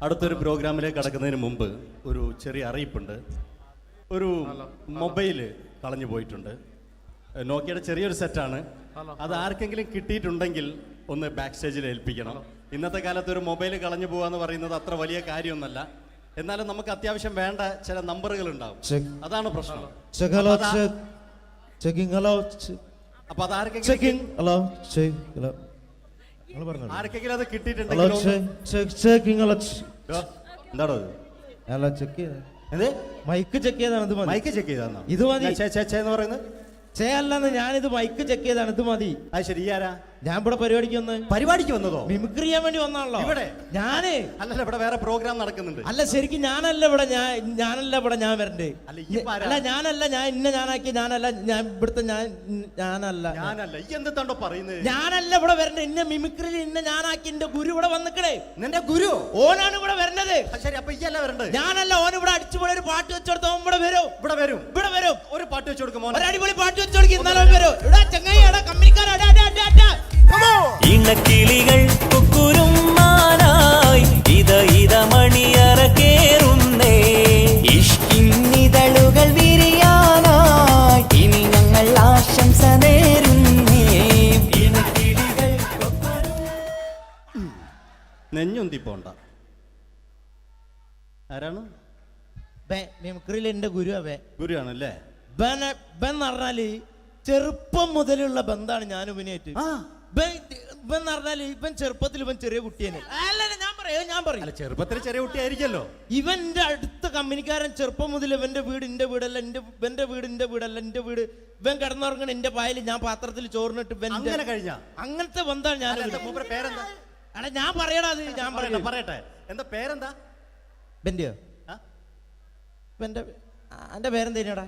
അടുത്തൊരു പ്രോഗ്രാമിലേക്ക് കടക്കുന്നതിന് മുമ്പ് ഒരു ചെറിയ അറിയിപ്പുണ്ട്. ഒരു മൊബൈൽ കളഞ്ഞു പോയിട്ടുണ്ട്. നോക്കിയുടെ ചെറിയൊരു സെറ്റാണ്. അത് ആർക്കെങ്കിലും കിട്ടിയിട്ടുണ്ടെങ്കിൽ ഒന്ന് ബാക്ക് സ്റ്റേജിൽ ഏൽപ്പിക്കണം. ഇന്നത്തെ കാലത്ത് ഒരു മൊബൈൽ കളഞ്ഞു പോകാന്ന് പറയുന്നത് അത്ര വലിയ കാര്യമൊന്നുമല്ല. എന്നാലും നമുക്ക് അത്യാവശ്യം വേണ്ട ചില നമ്പറുകൾ ഉണ്ടാവും. അതാണ് പ്രശ്നം. അപ്പൊ അത് ആർക്കെങ്കിലും അത് കിട്ടിയിട്ടുണ്ടെങ്കിൽ എന്താണോ മൈക്ക് ചെക്ക് ചെയ്താണ്. മൈക്ക് ചെക്ക് ചെയ്താണോ ഇത് മതി എന്ന് പറയുന്നത്? അല്ലെന്ന് ഞാനിത് മൈക്ക് ചെക്ക് ചെയ്താണ്. ഇത് മതി. അത് ശരി. ആരാ? ഞാൻ ഇവിടെ പരിപാടിക്ക് വന്നതോ? മിമിക്രി ചെയ്യാൻ വേണ്ടി വന്നാണല്ലോ ഇവിടെ. ഞാന് അല്ലല്ല, ഇവിടെ വേറെ പ്രോഗ്രാം നടക്കുന്നുണ്ട്. അല്ല ശരിക്കും ഞാനല്ല ഇവിടെ. ഞാൻ വരണ്ടേ? അല്ല ഞാനല്ല. ഞാനാക്കി ഞാനല്ല. ഞാൻ ഇവിടുത്തെ ഞാനല്ല. ഞാനല്ല ഇവിടെ വരണ്ടേ. ഇന്ന മിമിക്രിയിൽ ഞാനാക്കി എന്റെ ഗുരു ഇവിടെ വന്നിക്കണേ. നിന്റെ ഗുരു ഓനാണ് ഇവിടെ വരണത്. ശരി, അപ്പൊ ഈ അല്ല വരണ്ടേ? ഞാനല്ല. ഓൻ ഇവിടെ അടിച്ചുപൊളി ഒരു പാട്ട് വെച്ചെടുത്തോ. ഇവിടെ വരും. ഒരു പാട്ട് വെച്ചു കൊടുക്കും. ഒരു അടിപൊളി പാട്ട് വെച്ചെടുക്കും. ഇന്നാലും വരും. ഇവിടെ ചങ്ങായി കമ്പനിക്കാരാ. ഇണക്കിളികൾ കുക്കുരുമാനായി ഇത മണിയറ കേറുന്നേ. ഇഷ്കിന്നിതളുകൾ വിരിയാനായി ഇനി ഞങ്ങൾ ആശംസ നേരുന്നേ. ഇണക്കിളികൾ നെഞ്ഞുന്തി പോണ്ട. ആരാണ്? മിമിക്രിയിൽ എന്റെ ഗുരുവാണല്ലേ? പറഞ്ഞാല് ചെറുപ്പം മുതലുള്ള ബന്ധാണ് ഞാൻ ഇവനായിട്ട്. ഇവൻ പറഞ്ഞാല് ഇവൻ ചെറുപ്പത്തിൽ ഇവൻ ചെറിയ കുട്ടിയാണ്. ഞാൻ പറയും ചെറുപ്പത്തിൽ ചെറിയ കുട്ടിയായിരിക്കല്ലോ. ഇവന്റെ അടുത്ത കമ്പനിക്കാരൻ ചെറുപ്പം മുതൽ ഇവന്റെ വീട് എന്റെ വീടല്ല, എന്റെ വീട്. ഇവൻ കിടന്നുറങ്ങണ എന്റെ പായല്, ഞാൻ പാത്രത്തിൽ ചോറിനിട്ട് അങ്ങനത്തെ ബന്ധാണ് ഞാൻ. പേരെന്താ? അല്ല ഞാൻ പറയടാ. അത് ഞാൻ പറയട്ടെ. എന്താ പേരെന്താ? ബെന്റിയോ? എന്റെ പേരെന്തേനാടാ?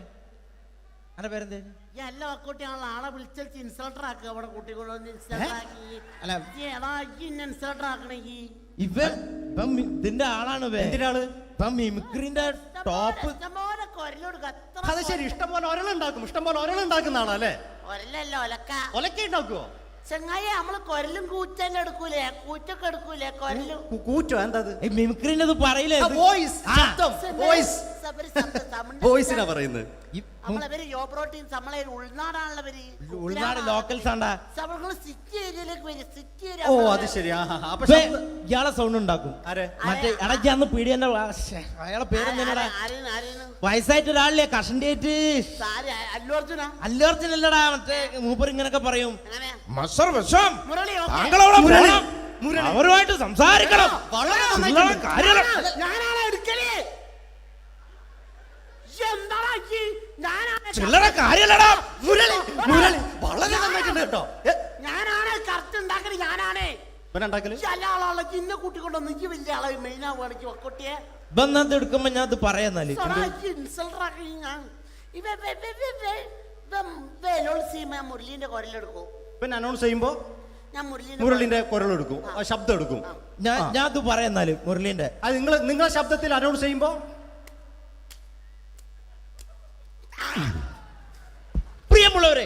എന്റെ പേരെന്തേനു? എല്ലാ കുട്ടിയാണല്ലോ ആളെ വിളിച്ചു ഇൻസൾട്ടർ ആക്കുക. അവിടെ കുട്ടികളൊന്ന് ഇതിന്റെ ആളാണ്. മിമിക്രിന്റെ ടോപ്പ്. അത് ശരി. ഇഷ്ടംപോലെ ഒരളുണ്ടാക്കുന്ന ആളല്ലേ? ഒലക്ക ഉണ്ടാക്കുവോ? ചെങ്ങായി നമ്മള് കൊരലും കൂറ്റെല്ലാം എടുക്കൂലേ? കൂറ്റൊക്കെ എടുക്കൂലേ? കൊരലും കൂറ്റോ? എന്താ മിമിക്രിന്റെ പറയില്ലേ? വോയിസിനാ പറയുന്നത്. നമ്മളവര് യോപ്രോട്ടീൻ നമ്മളെ ഉൾനാട് ലോക്കൽസ് ആണ്ടാ. സിറ്റി ഏരിയയിലേക്ക് വരും. City area. ഓ അത് ശരി. ഇയാളെ സൗണ്ട് ഉണ്ടാക്കും. മറ്റേ ഇടയ്ക്കാന്ന് പീടിയന്റെ അയാളെ പേരെന്താ? വയസ്സായിട്ട് ഒരാളില്ലേ? കഷണ്ടിയായിട്ട്. അല്ലു അർജുൻ അല്ലടാ. മറ്റേ മൂപ്പർ ഇങ്ങനൊക്കെ പറയും. അവരുമായിട്ട് സംസാരിക്കണം. ചില്ലറ കാര്യല്ലടാ. വളരെ നന്നായിട്ടുണ്ട് കേട്ടോ. ഞാനാണ് കറക്റ്റ് ഉണ്ടാക്കല്. ഞാനാണ് ഇന്ന കൂട്ടിക്കൊണ്ടോ. നിക്ക് വലിയ ആളെ മെയിൻ ആവുകയാണെങ്കിൽ ഒക്കൊട്ടിയെ ബന്ധം എടുക്കുമ്പോ ഞാൻ അത് പറയാന്നാല് മുരളീന്റെ കുരലെടുക്കും. പിന്നെ അനൗൺസ് ചെയ്യുമ്പോ ഞാൻ മുരളിന്റെ കുരലെടുക്കും, ശബ്ദം എടുക്കും. ഞാൻ അത് പറയാന്നാല് മുരളീന്റെ. അത് നിങ്ങളെ ശബ്ദത്തിൽ അനൗൺസ് ചെയ്യുമ്പോ. പ്രിയമുള്ളവരെ,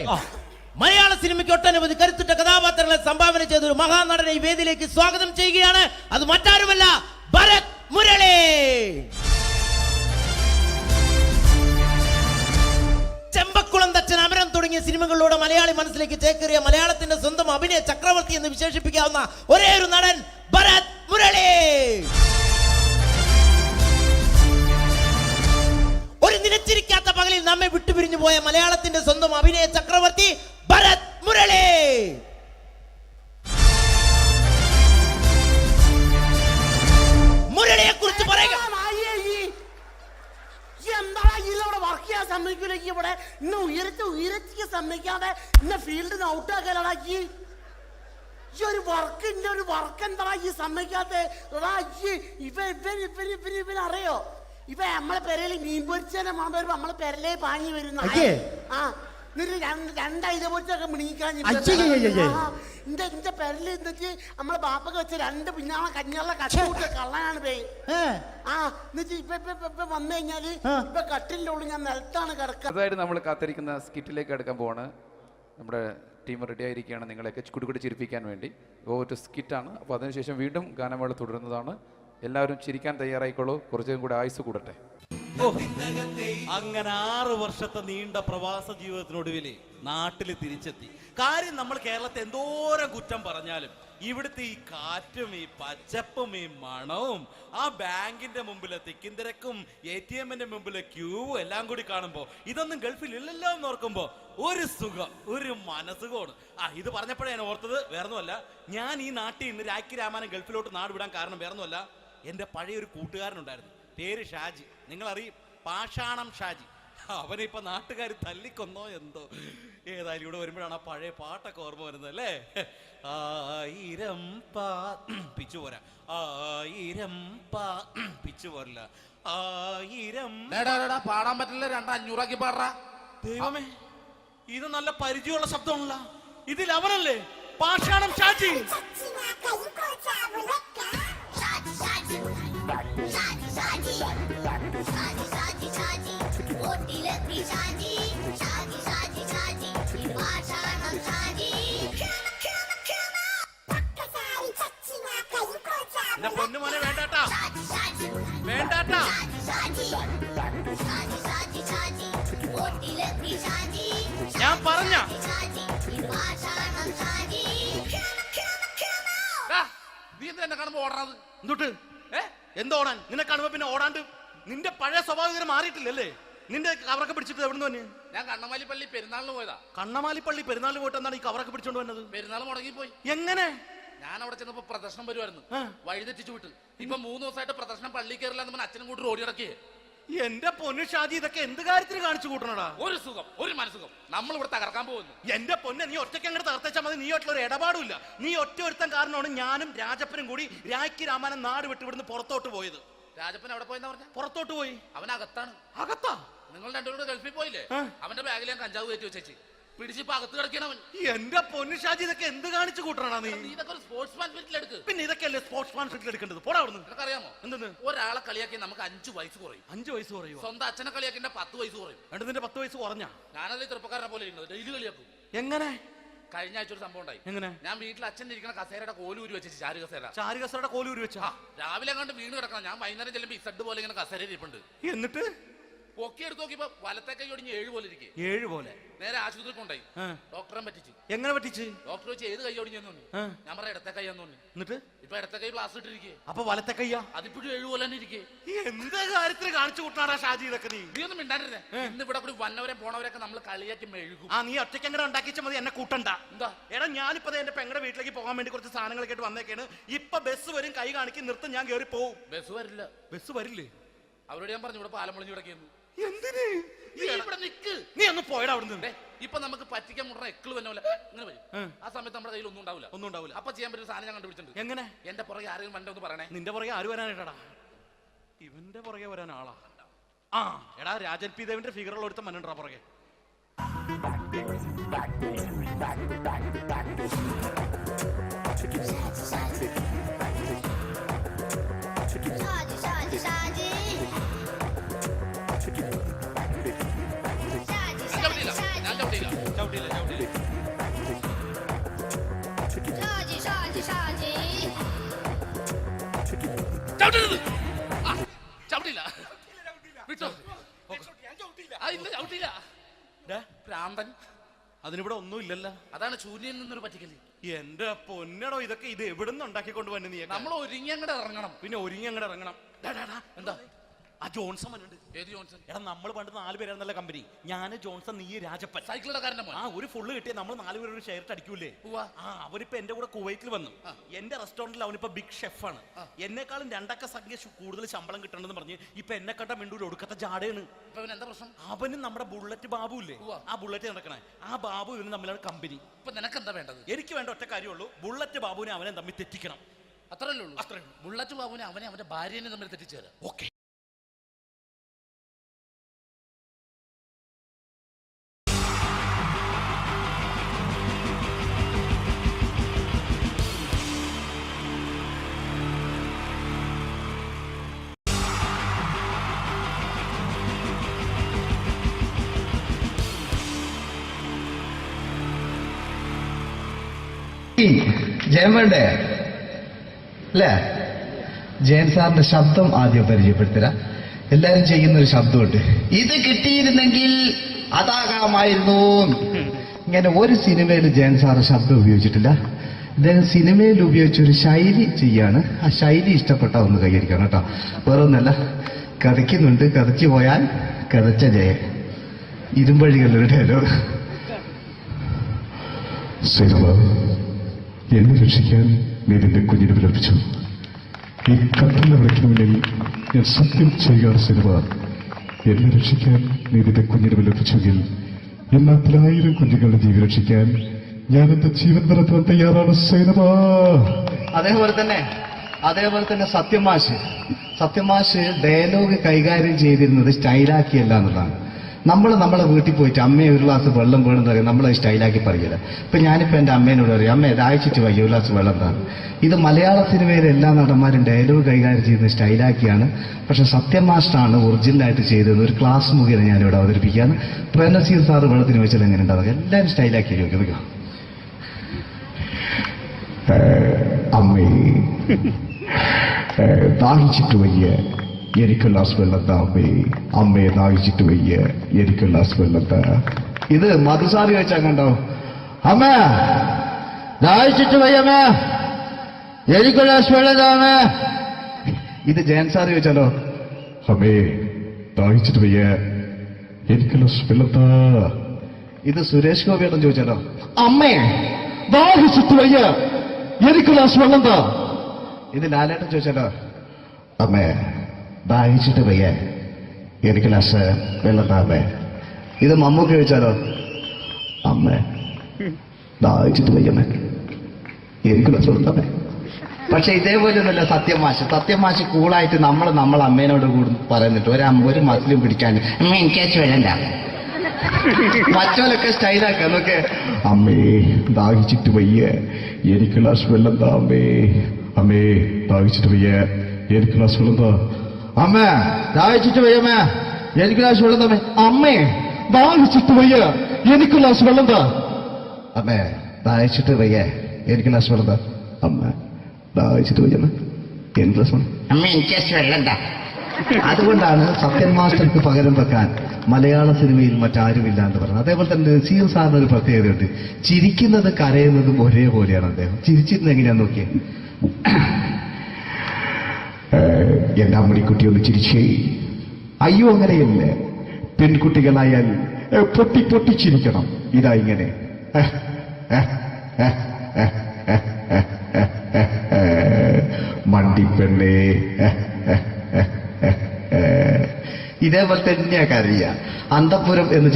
മലയാള സിനിമയ്ക്ക് ഒട്ടനവധി കരുത്തുറ്റ കഥാപാത്രങ്ങളെ സംഭാവന ചെയ്ത ഒരു മഹാനടനെ ഈ വേദിയിലേക്ക് സ്വാഗതം ചെയ്യുകയാണ്. അത് മറ്റാരുമല്ല, ഭരത് മുരളി. ചെമ്പക്കുളം തച്ചൻ, അമരം തുടങ്ങിയ സിനിമകളിലൂടെ മലയാളി മനസ്സിലേക്ക് ചേക്കേറിയ മലയാളത്തിന്റെ സ്വന്തം അഭിനയ ചക്രവർത്തി എന്ന് വിശേഷിപ്പിക്കാവുന്ന ഒരേ ഒരു നടൻ ഭരത് മുരളി. ഒരു നിലച്ചിരിക്കാത്ത പകലിൽ നമ്മെ വിട്ടുപിരിഞ്ഞു പോയ മലയാളത്തിന്റെ സ്വന്തം അഭിനയ ചക്രവർത്തി ഭരത് മുരളി. മുരളിയെ കുറിച്ച് പറയുക. വർക്ക് ചെയ്യാൻ സമ്മതിക്കൂലേക്ക് ഇവിടെ ഇന്ന് ഉയരത്തിക്ക് സമ്മതിക്കാതെ ഇന്ന് ഫീൽഡിൽ നിന്ന് ഔട്ടാക്കലാക്കി. ഈ ഒരു വർക്ക് എന്താ ഈ സമ്മതിക്കാത്ത? ഇവൻ അറിയോ? ഇപ്പൊ നമ്മളെ പെരയില് മീൻ പൊരിച്ചതിനെ മാൻ വരുമ്പോ നമ്മളെ പെരലേ പാഞ്ഞു വരുന്ന രണ്ടൈല പൊരിച്ചൊക്കെ മിണിക്കാഞ്ഞ എന്റെ പെരല് എന്നിട്ട് നമ്മളെ ബാപ്പൊക്കെ വെച്ച രണ്ട് പിന്നാളെ കഞ്ഞാളെ കട്ടുകൂട്ടിയ കള്ളനാണ് പേ. എന്നിട്ട് ഇപ്പൊ വന്നു കഴിഞ്ഞാല് ഇപ്പൊ കട്ടിലിന്റെ ഉള്ളിൽ ഞാൻ നിലത്താണ് കിടക്കുക. അതായത് നമ്മൾ കാത്തിരിക്കുന്ന സ്കിറ്റിലേക്ക് എടുക്കാൻ പോവാണ്. നമ്മുടെ ടീം റെഡി ആയിരിക്കുകയാണ് നിങ്ങളെയൊക്കെ കുടുകുടി ചിരിപ്പിക്കാൻ വേണ്ടി. ഒരു സ്കിറ്റാണ്. അപ്പോൾ അതിനുശേഷം വീണ്ടും ഗാനമേള തുടരുന്നതാണ്. എല്ലാവരും ചിരിക്കാൻ തയ്യാറായിക്കോളൂ, കുറച്ചും കൂടെ ആയുസ് കൂടട്ടെ. അങ്ങനെ 6 വർഷത്തെ നീണ്ട പ്രവാസ ജീവിതത്തിനൊടുവിൽ നാട്ടിൽ തിരിച്ചെത്തി. കാര്യം നമ്മൾ കേരളത്തെ എന്തോരം കുറ്റം പറഞ്ഞാലും ഇവിടുത്തെ ഈ കാറ്റും ഈ പച്ചപ്പും ഈ മണവും ആ ബാങ്കിന്റെ മുമ്പിലെ തിക്കും തിരക്കും ATM-ന്റെ മുമ്പിലെ ക്യൂവും എല്ലാം കൂടി കാണുമ്പോൾ ഇതൊന്നും ഗൾഫിൽ ഇല്ലല്ലോ എന്ന് ഓർക്കുമ്പോൾ ഒരു സുഖം, ഒരു മനസുഖമാണ്. ഇത് പറഞ്ഞപ്പോഴേ ഞാൻ ഓർത്തത് വേറൊന്നുമല്ല, ഞാൻ ഈ നാട്ടിൽ നിന്ന് രാഖി രാമായണം ഗൾഫിലോട്ട് നാട് വിടാൻ കാരണം വേറൊന്നുമല്ല, എൻ്റെ പഴയൊരു കൂട്ടുകാരനുണ്ടായിരുന്നു, പേര് ഷാജി. നിങ്ങളറിയും, പാഷാണം ഷാജി. അവനിപ്പോ നാട്ടുകാർ തല്ലിക്കൊന്നോ എന്തോ. ഏതായാലും ഇവിടെ വരുമ്പോഴാണ് ആ പഴയ പാട്ടൊക്കെ ഓർമ്മ വരുന്നത് അല്ലേ. 1000 പിച്ചു പോരാ, 1000 പിച്ചു പോരില്ല, 1000 പാടാൻ പറ്റില്ല, 200 പാടാ. ദൈവമേ, ഇത് നല്ല പരിചയമുള്ള ശബ്ദമാണല്ലോ. ഇതിൽ അവനല്ലേ പാഷാണം ഷാജി? പൊന്നുമോനെ വേണ്ടാട്ടാ, വേണ്ടാട്ടാ. ഞാൻ പറഞ്ഞ നീ എന്നെ കാണുമ്പോ ഓടണത് എന്തുട്ട്? എന്തോടാൻ? നിന്നെ കാണുമ്പോ പിന്നെ ഓടാണ്ട് നിന്റെ പഴയ സ്വഭാവം മാറിയിട്ടില്ലല്ലേ? നിന്റെ കവറൊക്കെ പിടിച്ചിട്ട് എവിടുന്ന് തന്നെ? ഞാൻ കണ്ണമാലി പള്ളി പെരുന്നാളിന് പോയതാ. കണ്ണമാലി പള്ളി പെരുന്നാളിന് പോയിട്ട് എന്താണ് ഈ കവറൊക്കെ പിടിച്ചോണ്ട് വന്നത്? പെരുന്നാൾ മുടങ്ങിപ്പോയി. എങ്ങനെ? ഞാൻ അവിടെ ചെന്നപ്പോ പ്രദർശനം വരുമായിരുന്നു, വഴിതെറ്റിച്ചു വിട്ടു. ഇപ്പൊ 3 ദിവസമായിട്ട് പ്രദർശനം പള്ളി കയറില്ല എന്ന് അച്ഛനും കൂട്ടി ഓടി ഇറക്കിയേ. എന്റെ പൊന്നു ഷാജി, ഇതൊക്കെ എന്ത് കാര്യത്തിന് കാണിച്ചു കൂട്ടണടാ? ഒരു സുഖം, ഒരു മനസുഖം. നമ്മൾ ഇവിടെ തകർക്കാൻ പോകുന്നു. എന്റെ പൊന്നെ, നീ ഒറ്റയ്ക്ക് അങ്ങോട്ട് തകർത്തേച്ചാൽ മതി. നീ ഒറ്റ ഒരു ഇടപാടുമില്ല. നീ ഒറ്റ ഒരുത്തൻ കാരണമാണ് ഞാനും രാജപ്പനും കൂടി രാഖി രാമായണം നാട് വിട്ട് ഇവിടുന്ന് പുറത്തോട്ട് പോയത്. രാജപ്പൻ എവിടെ പോയെന്നാ പറഞ്ഞ? പുറത്തോട്ട് പോയി. അവനകത്താണ്. അകത്താ? നിങ്ങൾ രണ്ടുപേരും ഗൾഫിൽ പോയില്ലേ? അവന്റെ ബാഗിൽ ഞാൻ കഞ്ചാവ് കയറ്റി വെച്ചേച്ച് പിടിച്ചിപ്പോ അകത്ത് കിടക്കണവൻ. എന്റെ പൊന്നു ഷാജി, ഇതൊക്കെ എന്ത് കാണിച്ചു കൂട്ടണ നീ? ഇതൊക്കെ ഒരു സ്പോർട്സ്മാൻ ഫീൽഡിൽ എടുക്ക്. പിന്നെ ഇതൊക്കെയല്ലേ സ്പോർട്സ്മാൻ ഫീൽഡിൽ എടുക്കേണ്ടത്? പോടാ അവിടുന്ന്. നിനക്കറിയാമോ എന്തെന്ന്? ഒരാളെ കളിയാക്കി നമുക്ക് 5 വയസ്സ് കുറയും. 5 വയസ്സ് കുറയും? സ്വന്തം അച്ഛനെ കളിയാക്കി 10 വയസ്സ് കുറയും. എന്നിട്ട് നിന്റെ 10 വയസ്സ് കുറഞ്ഞ? ഞാനല്ലേ ചെറുപ്പക്കാരനെ പോലെ ഇരുന്നത്, ഡെയിലി കളിയാക്കും. എങ്ങനെ? കഴിഞ്ഞ ആഴ്ച ഒരു സംഭവം ഉണ്ടായി. എങ്ങനെ? ഞാൻ വീട്ടിൽ അച്ഛൻ ഇരിക്കുന്ന കസേരയുടെ കോലൂരി വെച്ചു. ചാരു കസേര. ചാരു കസേരയുടെ കോലൂരി വെച്ചാ? രാവിലെ കണ്ട് വീണ് കിടക്കണം. ഞാൻ വൈകുന്നേരം ചെല്ലുമ്പോ ഇസഡ് പോലെ ഇങ്ങനെ കസേര ഇരിപ്പുണ്ട്. എന്നിട്ട് പൊക്കി എടുത്ത് നോക്കിയപ്പോ വലത്തെ കൈ ഒടിഞ്ഞ് 7 പോലെ ഇരിക്കേ. 7 പോലെ? നേരെ ആശുപത്രി കൊണ്ടായി. ഡോക്ടറെ പറ്റിച്ച്. എങ്ങനെ പറ്റിച്ച്? ഡോക്ടർ വെച്ച് ഏത് കൈ ഒടിഞ്ഞെന്ന് തോന്നി. ഞാൻ പറയാം ഇടത്തെ കൈയാന്ന് തോന്നി. എന്നിട്ട് ഇപ്പൊ ഇടത്തെ കൈ പ്ലാസ്റ്റർ ഇട്ടിരിക്കേ. അപ്പൊ വലത്തെ കയ്യാ? അതിപ്പോഴും 7 പോലെ തന്നെ ഇരിക്കേ. എന്ത് കാര്യത്തിന് കാണിച്ചു കൂട്ടാടാ ഷാജി ഇതൊക്കെ? നീ ഒന്നും മിണ്ടാണ്ടിരുന്നേ. ഇന്ന് ഇവിടെ കൂടി വന്നവരെ പോണവരൊക്കെ നമ്മൾ കളിയാക്കി മെഴുകും. നീ ഒറ്റയ്ക്ക് അങ്ങനെ ഉണ്ടാക്കിച്ചാൽ മതി, എന്നെ കൂട്ടണ്ട. എന്താ? എടാ, ഞാനിപ്പോ എന്റെ പെങ്ങളുടെ വീട്ടിലേക്ക് പോകാൻ വേണ്ടി കുറച്ച് സാധനങ്ങളൊക്കെ ആയിട്ട് വന്നേക്കാണ്. ഇപ്പൊ ബസ് വരും, കൈ കാണിക്കും, നിർത്തും, ഞാൻ കയറി പോവും. ബസ് വരില്ല. ബസ് വരില്ലേ? അവരോട് ഞാൻ പറഞ്ഞു ഇവിടെ പാലം പൊളിഞ്ഞു കിടക്കുന്നു. എന്തിന്? ഇവിടെ നിക്ക്. നീ ഒന്ന് പോയടാ അവിടുന്ന്. ഇപ്പൊ നമുക്ക് പറ്റിക്കാൻ മുട എക്കള് തന്നെ ഇങ്ങനെ വരും. ആ സമയത്ത് നമ്മുടെ കയ്യിൽ ഒന്നും ഉണ്ടാവില്ല. ഒന്നും ഉണ്ടാവില്ല. അപ്പൊ ചെയ്യാൻ പറ്റുന്ന സാധനം ഞാൻ കണ്ടുപിടിച്ചിട്ടുണ്ട്. എങ്ങനെ? എന്റെ പുറകെ ആരെങ്കിലും വണ്ടി ഒന്ന് പറയണേ. നിന്റെ പുറകെ ആര് വരാനായിട്ടാടാ? ഇവന്റെ പുറകെ വരാൻ ആളാ? എടാ, രാജൻ പി ദേവിന്റെ ഫിഗറുള്ള ഒരുത്ത മനുണ്ടാ പുറകെ. അതിനിവിടെ ഒന്നും ഇല്ലല്ലോ. അതാണ് ശൂന്യൻ നിന്നൊരു പറ്റിക്കല്. എന്റെ പൊന്നടോ, ഇതൊക്കെ ഇത് എവിടുന്ന് ഉണ്ടാക്കിക്കൊണ്ട് വന്നു നീ? നമ്മൾ ഒരുങ്ങി അങ്ങോട്ട് ഇറങ്ങണം. പിന്നെ ഒരുങ്ങി അങ്ങോട്ട് ഇറങ്ങണം. എന്താ? ആ ജോൺസൺ വന്നിട്ടുണ്ട്. ഏത് ജോൺസൺ? എടാ, നമ്മൾ പണ്ട് 4 പേരായിരുന്നല്ല കമ്പനി. ഞാന്, ജോൺസൺ, നീ, രാജപ്പൻ. സൈക്കിളുടെ കാരന്റെ മോൻ. ഒരു ഫുള്ള് കിട്ടിയ നമ്മൾ 4 പേര് ഒരു ഷെയർ അടിക്കൂലേ? അവനിപ്പോ എന്റെ കൂടെ കുവൈറ്റിൽ വന്നു. എന്റെ റെസ്റ്റോറന്റിൽ അവനിപ്പോ ബിഗ് ഷെഫാണ്. എന്നെക്കാളും 2 അക്ക സംഖ്യ കൂടുതൽ ശമ്പളം കിട്ടണമെന്ന് പറഞ്ഞ് ഇപ്പൊ എന്നെ കണ്ട മിണ്ടൂർ ഒടുക്കത്തെ ജാടയാണ്. എന്താ പ്രശ്നം? അവനും നമ്മുടെ ബുള്ളറ്റ് ബാബു ഇല്ലേ, ആ ബുള്ളറ്റ് നടക്കണേ, ആ ബാബു ഇവന് തമ്മിലാണ് കമ്പനി. ഇപ്പൊ നിനക്ക് എന്താ വേണ്ടത്? എനിക്ക് വേണ്ട ഒറ്റ കാര്യമുള്ളൂ, ബുള്ളറ്റ് ബാബുവിനെ അവനെ തമ്മിൽ തെറ്റിക്കണം. അത്രയല്ലേ ഉള്ളൂ? അത്രേ. ബുള്ളറ്റ് ബാബുവിനെ അവനെ അവന്റെ ഭാര്യനെ തമ്മിൽ തെറ്റിച്ചേരാം. ഓക്കെ. ജയം വേണ്ടേ അല്ലേ? ജയൻ സാറിന്റെ ശബ്ദം ആദ്യം പരിചയപ്പെടുത്തരാ. എല്ലാരും ചെയ്യുന്ന ഒരു ശബ്ദമുണ്ട്, ഇത് കിട്ടിയിരുന്നെങ്കിൽ അതാകാമായിരുന്നു. ഇങ്ങനെ ഒരു സിനിമയിൽ ജയൻ സാറ് ശബ്ദം ഉപയോഗിച്ചിട്ടില്ല. ഇദ്ദേഹം സിനിമയിൽ ഉപയോഗിച്ച ഒരു ശൈലി ചെയ്യാണ്. ആ ശൈലി ഇഷ്ടപ്പെട്ട ഒന്ന് കൈകരിക്കണം കേട്ടോ. വേറെ ഒന്നല്ല, കഥയ്ക്കുന്നുണ്ട്, കഥയ്ക്ക് പോയാൽ കഥച്ച ജയൻ. ഇരുമ്പഴികളുടെ ഡയലോഗ്. സിനിമ എന്നെ രക്ഷിക്കാൻ നീ നിന്റെ കുഞ്ഞിനെ വിലപിച്ചു. ഈ കത്തിലെ വിളക്കിന് മുന്നിൽ ഞാൻ സത്യം ചെയ്യുകയാണ് സിനിമ. എന്നെ രക്ഷിക്കാൻ നീ നിന്റെ കുഞ്ഞിനെ വിലപിച്ചെങ്കിൽ എന്നാൽ 1000 കുഞ്ഞുങ്ങളുടെ ജീവൻ രക്ഷിക്കാൻ ഞാൻ എന്റെ ജീവൻ നടത്താൻ തയ്യാറാണ് സിനിമ. അതേപോലെ തന്നെ സത്യമാഷ് ഡയലോഗ് കൈകാര്യം ചെയ്തിരുന്നത് സ്റ്റൈലാക്കിയല്ല എന്നുള്ളതാണ്. നമ്മളെ വീട്ടിൽ പോയിട്ട് അമ്മയെ ഒരു ഗ്ലാസ് വെള്ളം വേണമെന്ന് പറയും, നമ്മളത് സ്റ്റൈലാക്കി പറയില്ല. ഇപ്പൊ ഞാനിപ്പോ എന്റെ അമ്മേനോട് പറയും, അമ്മ ദാഹിച്ചിട്ട് വയ്യ ഒരു ഗ്ലാസ് വെള്ളം എന്താണ്. ഇത് മലയാള സിനിമയിലെ എല്ലാ നടന്മാരും ഡയലോഗ് കൈകാര്യം ചെയ്യുന്നത് സ്റ്റൈലാക്കിയാണ്. പക്ഷെ സത്യം മാസ്റ്ററാണ് ഒറിജിനലായിട്ട് ചെയ്തത്. ഒരു ക്ലാസ് മുഖേന ഞാനിവിടെ അവതരിപ്പിക്കുകയാണ്. പ്രേംനസീർ സാറ് വെള്ളത്തിന് വെച്ചാൽ എങ്ങനെ ഉണ്ടാവുക, എല്ലാവരും സ്റ്റൈലാക്കി ചോദിക്കുക. അമ്മേ ദാഹിച്ചിട്ട് വയ്യ എനിക്ക് ഗ്ലാസ് വെള്ളം താ അമ്മേ. അമ്മയെ ദാഹിച്ചിട്ട് വയ്യ എനിക്ക് ഗ്ലാസ് വെള്ളം താ. ഇത് മധുസാറി വെച്ചാൽ കണ്ടോ, അമ്മ ദാഹിച്ചിട്ട് വയ്യമ്മേ എനിക്ക് ഗ്ലാസ് വെള്ളം താ അമ്മേ. ഇത് ജയൻ സാറി വെച്ചാലോ, അമ്മേ ദാഹിച്ചിട്ട് വയ്യ എനിക്ക് ഗ്ലാസ് വെള്ളം താ. ഇത് സുരേഷ് ഗോപിയോടും ചോദിച്ചാലോ, അമ്മേ ദാഹിച്ചിട്ട് വയ്യ എനിക്ക് ഗ്ലാസ് വെള്ളം താ. ഇത് ലാലേട്ടൻ ചോദിച്ചാലോ, അമ്മേ ദാഹിച്ചിട്ട് വയ്യ എനിക്ക് ഗ്ലാസ് വെള്ളം താ അമ്മേ. ഇത് മമ്മൂക്ക് ചോദിച്ചാലോ, അമ്മേ ദാഹിച്ചിട്ട് വയ്യമ്മേ എനിക്ക് ഗ്ലാസ് വെള്ളം താ അമ്മേ. പക്ഷെ ഇതേപോലെ ഒന്നുമല്ല സത്യമാഷ് കൂളായിട്ട് നമ്മളെ അമ്മേനോട് കൂടി പറയുന്നിട്ട് ഒരു മസിലും പിടിക്കാൻ അമ്മ എനിക്ക് വേണ്ട. മറ്റോലൊക്കെ സ്റ്റൈലാക്കാം നോക്കെ. അമ്മേ ദാഹിച്ചിട്ട് വയ്യ എനിക്ക് ഗ്ലാസ് വെള്ളം താ അമ്മേ. അമ്മേ ദാഹിച്ചിട്ട് വയ്യ എനിക്ക് ഗ്ലാസ് വെള്ളം താ. അമ്മ ദാഹിച്ചിട്ട് വയ്യമ്മേ എനിക്ക് ഗ്ലാസ് വെള്ളം താ. അമ്മേ ദാഹിച്ചിട്ട് വയ്യ എനിക്ക് ഗ്ലാസ് വെള്ളം താ. അമ്മേ ദാഹിച്ചിട്ട് വയ്യ എനിക്ക് ഗ്ലാസ് വെള്ളം താ. അമ്മ ദാഹിച്ചിട്ട് വയ്യമ്മേ എനിക്ക് ഗ്ലാസ് വെള്ളം. അമ്മ എനിക്ക് വെള്ളം താ. അതുകൊണ്ടാണ് സത്യൻ മാസ്റ്റർക്ക് പകരം വെക്കാൻ മലയാള സിനിമയിൽ മറ്റാരുമില്ല എന്ന് പറയുന്നത്. അതേപോലെ തന്നെ നസീർ സാറിന് ഒരു പ്രത്യേകതയുണ്ട്, ചിരിക്കുന്നത് കരയുന്നതും ഒരേപോലെയാണ് അദ്ദേഹം. ചിരിച്ചിരുന്നത് എങ്ങനെയാന്ന് നോക്കിയേ. എന്റെ അമ്മടിക്കുട്ടി ഒന്ന് ചിരിച്ചേ. അയ്യോ അങ്ങനെയല്ല, പെൺകുട്ടികളായാൽ പൊട്ടി പൊട്ടിച്ചിരിക്കണം. ഇതാ ഇങ്ങനെ മണ്ടിപ്പെണ്ണേ. ഇതേപോലെ തന്നെയാ കരയ. അന്തപ്പുരം എന്ന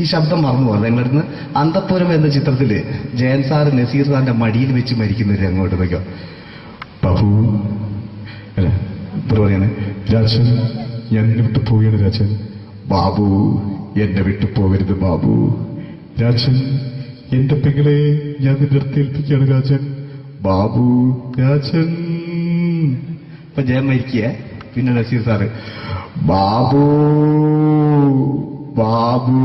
ഈ ശബ്ദം മറന്നു പോകുന്നത് നിങ്ങളിരുന്ന്. അന്തപ്പുരം എന്ന ചിത്രത്തില് ജയൻ സാറ് നസീർ സാറിന്റെ മടിയിൽ വെച്ച് മരിക്കുന്നവര് അങ്ങോട്ട് വയ്ക്കോ. ബാബു അല്ല പറയാണ്, രാജൻ ഞാൻ എന്നെ വിട്ടു പോവുകയാണ് രാജൻ. ബാബു എന്നെ വിട്ടു പോകരുത് ബാബു. രാജൻ എന്റെ പെങ്ങളെ ഞാൻ നിന്റെ അടുത്ത് ഏൽപ്പിക്കുകയാണ് രാജൻ. ബാബു രാജൻ. ഇപ്പൊ ജയൻ മരിക്കുക, പിന്നെ നസീർ സാറ് ബാബു ബാബു